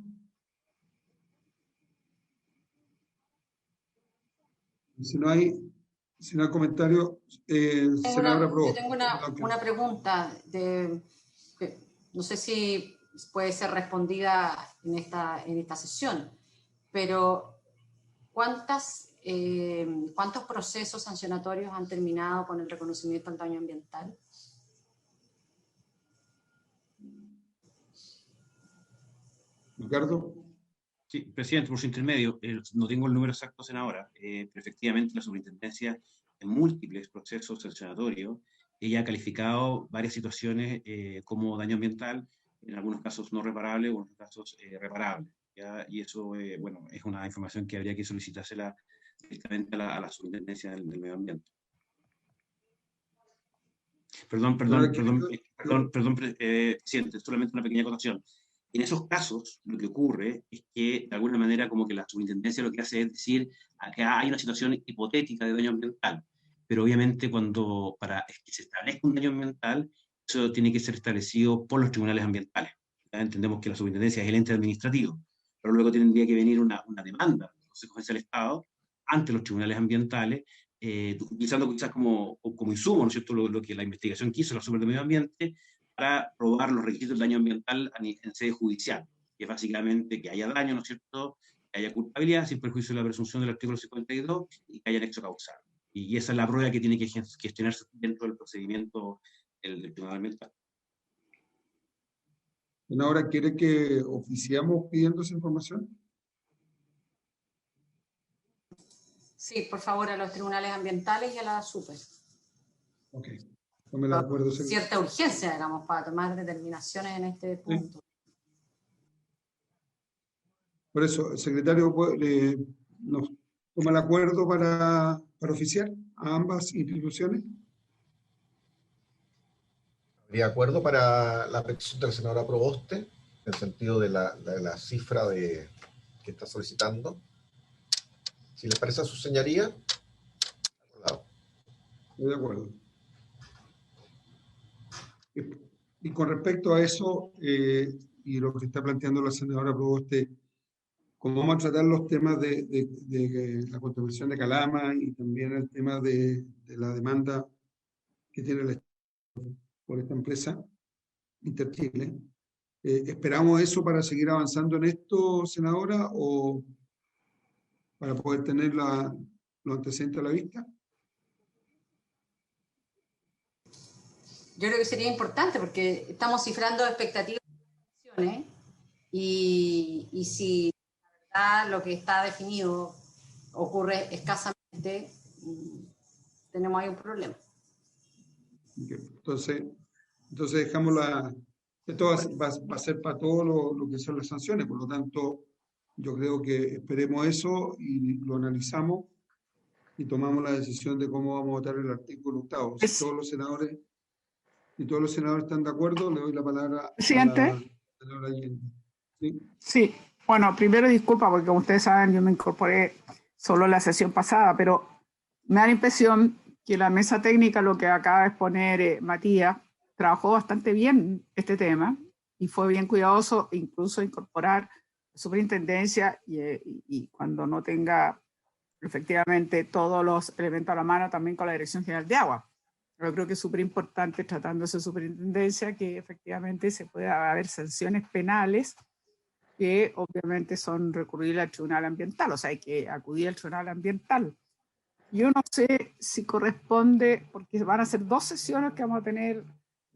Si no hay comentarios, senadora Proboste. Yo tengo una pregunta, no sé si puede ser respondida en esta sesión, pero ¿cuántos procesos sancionatorios han terminado con el reconocimiento al daño ambiental? Ricardo. Sí, presidente, por su intermedio, no tengo el número exacto, senadora, pero efectivamente la superintendencia en múltiples procesos sancionatorios, ella ha calificado varias situaciones como daño ambiental, en algunos casos no reparable, en otros casos reparable. ¿Ya? Y eso, bueno, es una información que habría que solicitársela directamente a la superintendencia del medio ambiente. Perdón, presidente, solamente una pequeña acotación. En esos casos, lo que ocurre es que, de alguna manera, como que la superintendencia lo que hace es decir que hay una situación hipotética de daño ambiental, pero obviamente para que se establezca un daño ambiental, eso tiene que ser establecido por los tribunales ambientales. ¿Ya? Entendemos que la superintendencia es el ente administrativo, pero luego tendría que venir una demanda del Consejo General del Estado ante los tribunales ambientales, utilizando quizás como insumo, ¿no es cierto?, lo que la investigación quiso la Super de Medio Ambiente, para probar los requisitos de daño ambiental en sede judicial, que es básicamente que haya daño, ¿no es cierto?, que haya culpabilidad, sin perjuicio de la presunción del artículo 52, y que haya nexo causal. Y esa es la prueba que tiene que gestionarse dentro del procedimiento del tribunal ambiental. Senadora, ¿quiere que oficiemos pidiendo esa información? Sí, por favor, a los tribunales ambientales y a la SUPER. Ok. No me la acuerdo. Cierta urgencia, digamos, para tomar determinaciones en este punto. Sí. Por eso, el secretario nos toma el acuerdo para oficiar a ambas instituciones. ¿Habría acuerdo para la petición de la senadora Proboste, en el sentido de la cifra que está solicitando? Si les parece a su señoría, acordado. Estoy de acuerdo. Y con respecto a eso, y lo que está planteando la senadora Proboste, como vamos a tratar los temas de la contaminación de Calama y también el tema de la demanda que tiene el Estado por esta empresa, Interchile, ¿esperamos eso para seguir avanzando en esto, senadora, o para poder tener los antecedentes a la vista? Yo creo que sería importante porque estamos cifrando expectativas y si la verdad lo que está definido ocurre escasamente, tenemos ahí un problema. Okay. Entonces dejamos esto va a ser para todo lo que son las sanciones, por lo tanto, yo creo que esperemos eso y lo analizamos y tomamos la decisión de cómo vamos a votar el artículo 8. Si todos los senadores están de acuerdo, le doy la palabra Presidente. A la senadora Allende. ¿Sí? Sí, bueno, primero disculpa porque como ustedes saben yo me incorporé solo en la sesión pasada, pero me da la impresión que la mesa técnica, lo que acaba de exponer Matías, trabajó bastante bien este tema y fue bien cuidadoso incluso incorporar la superintendencia y cuando no tenga efectivamente todos los elementos a la mano también con la Dirección General de Agua. Yo creo que es súper importante tratándose de superintendencia que efectivamente se pueda haber sanciones penales que obviamente son recurrir al tribunal ambiental, o sea, hay que acudir al tribunal ambiental. Yo no sé si corresponde, porque van a ser 2 sesiones que vamos a tener,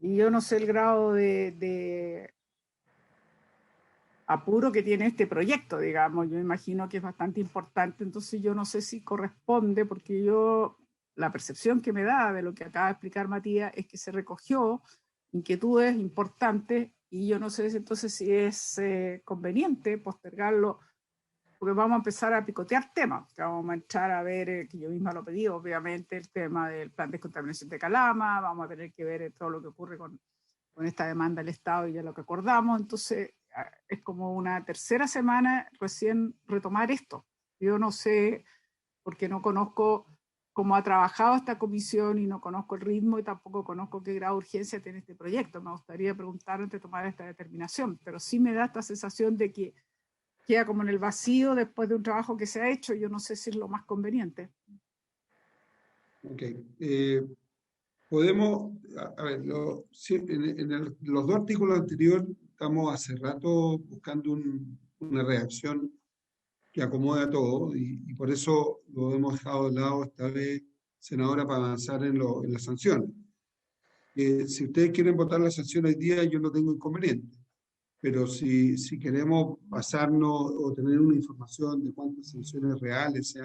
y yo no sé el grado de apuro que tiene este proyecto, digamos, yo imagino que es bastante importante, entonces yo no sé si corresponde, porque la percepción que me da de lo que acaba de explicar Matías es que se recogió inquietudes importantes y yo no sé entonces si es conveniente postergarlo, porque vamos a empezar a picotear temas, que vamos a entrar a ver, que yo misma lo pedí, obviamente, el tema del plan de descontaminación de Calama, vamos a tener que ver todo lo que ocurre con esta demanda del Estado y ya lo que acordamos, entonces es como una tercera semana recién retomar esto. Yo no sé, porque no conozco cómo ha trabajado esta comisión y no conozco el ritmo y tampoco conozco qué grado de urgencia tiene este proyecto. Me gustaría preguntar antes de tomar esta determinación, pero sí me da esta sensación de que queda como en el vacío después de un trabajo que se ha hecho. Yo no sé si es lo más conveniente. Ok. Podemos, a ver, los dos artículos anteriores estamos hace rato buscando una redacción que acomode a todo y por eso lo hemos dejado de lado esta vez, senadora, para avanzar en las sanciones. Si ustedes quieren votar la sanción hoy día, yo no tengo inconveniente, pero si queremos basarnos o tener una información de cuántas sanciones reales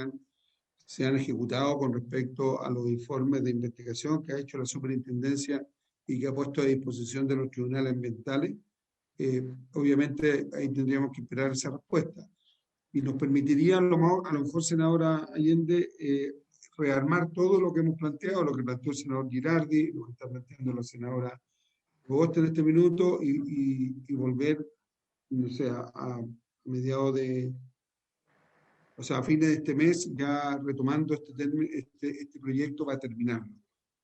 se han ejecutado con respecto a los informes de investigación que ha hecho la superintendencia y que ha puesto a disposición de los tribunales ambientales, obviamente ahí tendríamos que esperar esa respuesta. Y nos permitiría, a lo mejor, senadora Allende, rearmar todo lo que hemos planteado, lo que planteó el senador Girardi, lo que está planteando la senadora Boste en este minuto, y volver, no sé, a mediados de, o sea, a fines de este mes, ya retomando este proyecto para terminarlo.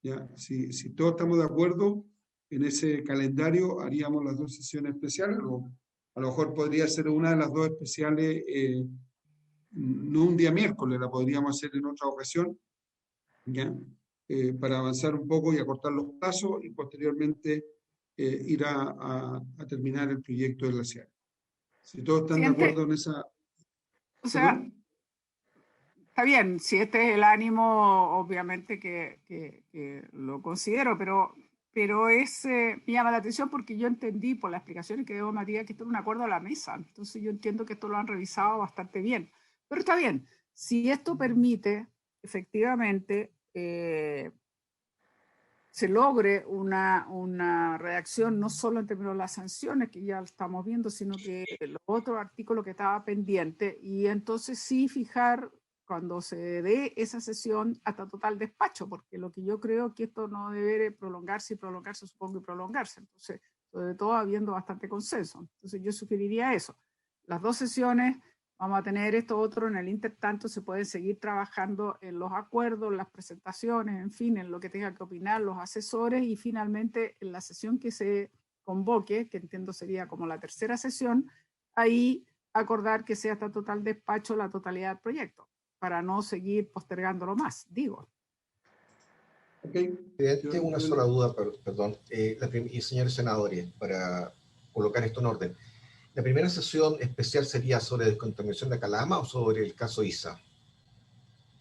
¿Ya? Si todos estamos de acuerdo en ese calendario, haríamos las dos sesiones especiales, o a lo mejor podría ser una de las dos especiales, no un día miércoles, la podríamos hacer en otra ocasión, ¿ya? Para avanzar un poco y acortar los plazos y posteriormente ir a terminar el proyecto de glaciar. Si todos están de acuerdo en esa... O sea, está bien, si este es el ánimo, obviamente que lo considero, pero me llama la atención porque yo entendí por las explicaciones que dio Matías que esto era un acuerdo a la mesa. Entonces yo entiendo que esto lo han revisado bastante bien. Pero está bien, si esto permite efectivamente se logre una redacción no solo en términos de las sanciones, que ya lo estamos viendo, sino que los otros artículos que estaba pendiente, y entonces sí fijar cuando se dé esa sesión hasta total despacho, porque lo que yo creo que esto no debe prolongarse, supongo, y prolongarse. Entonces, sobre todo habiendo bastante consenso. Entonces yo sugeriría eso. Las dos sesiones, vamos a tener esto otro, en el intertanto se puede seguir trabajando en los acuerdos, las presentaciones, en fin, en lo que tengan que opinar los asesores, y finalmente en la sesión que se convoque, que entiendo sería como la tercera sesión, ahí acordar que sea hasta total despacho la totalidad del proyecto, para no seguir postergándolo más, digo. Tengo una sola duda, perdón, y señores senadores, para colocar esto en orden. ¿La primera sesión especial sería sobre descontaminación de Calama o sobre el caso ISA?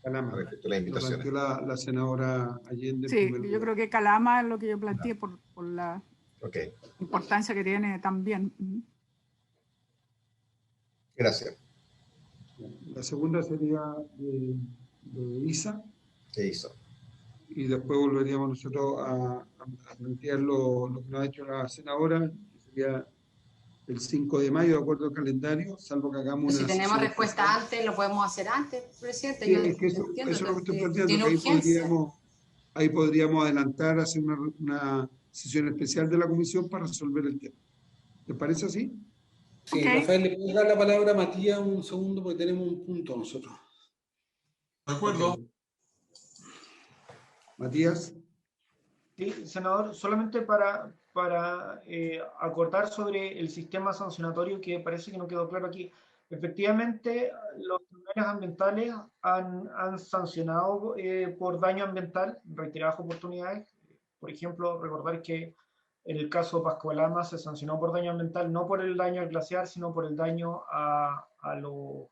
Calama. Respecto a la invitación. La senadora Allende. Sí, yo creo que Calama es lo que yo planteé por la importancia que tiene también. Gracias. La segunda sería de ISA. De ISA. Y después volveríamos nosotros a plantear lo que nos ha hecho la senadora, que sería el 5 de mayo, de acuerdo al calendario, salvo que hagamos una... Si tenemos respuesta especial antes, lo podemos hacer antes, presidente. Sí, es que eso es lo que estoy planteando, que ahí podríamos adelantar, hacer una sesión especial de la comisión para resolver el tema. ¿Te parece así? Sí, Rafael, ¿le puedo dar la palabra a Matías un segundo? Porque tenemos un punto nosotros. De acuerdo. Okay. Matías. Sí, senador, solamente para acordar sobre el sistema sancionatorio, que parece que no quedó claro aquí. Efectivamente, los tribunales ambientales han sancionado por daño ambiental en reiteradas oportunidades. Por ejemplo, recordar que en el caso Pascualama se sancionó por daño ambiental, no por el daño al glaciar, sino por el daño a los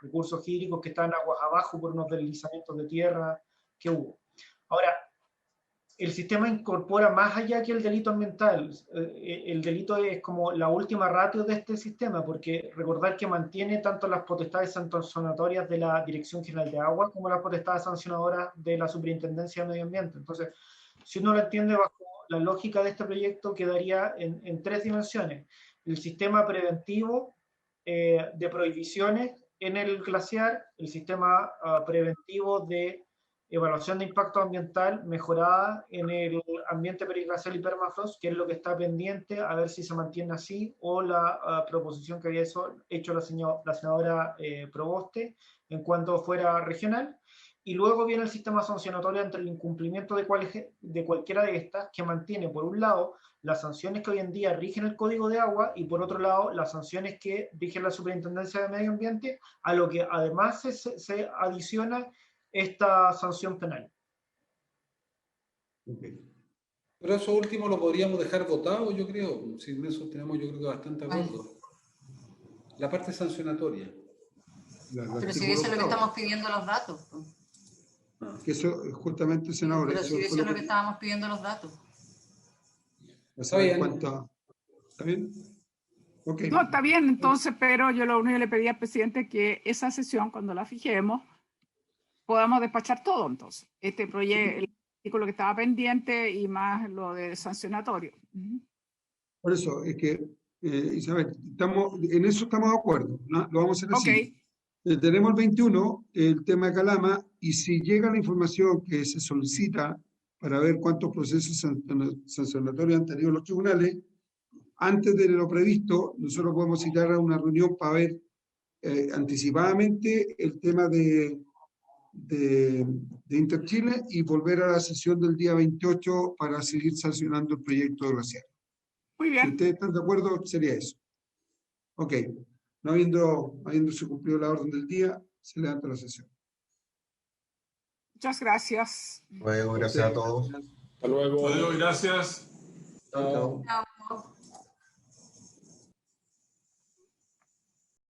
recursos hídricos que están aguas abajo por unos deslizamientos de tierra que hubo. Ahora, el sistema incorpora más allá que el delito ambiental. El delito es como la última ratio de este sistema, porque recordar que mantiene tanto las potestades sancionatorias de la Dirección General de Agua como las potestades sancionadoras de la Superintendencia de Medio Ambiente. Entonces, si uno lo entiende bajo la lógica de este proyecto, quedaría en tres dimensiones. El sistema preventivo de prohibiciones en el glaciar, el sistema preventivo de evaluación de impacto ambiental mejorada en el ambiente periglacial y permafrost, que es lo que está pendiente, a ver si se mantiene así, o la proposición que había hecho la senadora Proboste en cuanto fuera regional. Y luego viene el sistema sancionatorio ante el incumplimiento de cualquiera de estas, que mantiene, por un lado, las sanciones que hoy en día rigen el Código de Agua, y por otro lado, las sanciones que rigen la Superintendencia de Medio Ambiente, a lo que además se adiciona esta sanción penal. Okay. Pero eso último lo podríamos dejar votado, yo creo. Si en eso tenemos, yo creo que bastante acuerdo. La parte sancionatoria. Pero si eso es lo que estamos pidiendo los datos. Que eso justamente, senador. Pero si eso es lo que estábamos pidiendo los datos. ¿Está bien? ¿Está bien? Okay. No, está bien, entonces, pero yo lo único que le pedí al presidente es que esa sesión, cuando la fijemos, podamos despachar todo, entonces. Este proyecto, el artículo que estaba pendiente y más lo de sancionatorio. Por eso, es que, Isabel, en eso estamos de acuerdo, ¿no? Lo vamos a hacer así. Okay. Tenemos el 21, el tema de Calama, y si llega la información que se solicita para ver cuántos procesos sancionatorios han tenido los tribunales, antes de lo previsto, nosotros podemos citar a una reunión para ver anticipadamente el tema de Interchile y volver a la sesión del día 28 para seguir sancionando el proyecto de glaciar. Muy bien. Si ustedes están de acuerdo, sería eso. Ok. No habiéndose cumplido la orden del día, se levanta la sesión. Muchas gracias. Luego, gracias a todos. Hasta luego. Gracias. Chao. Chao.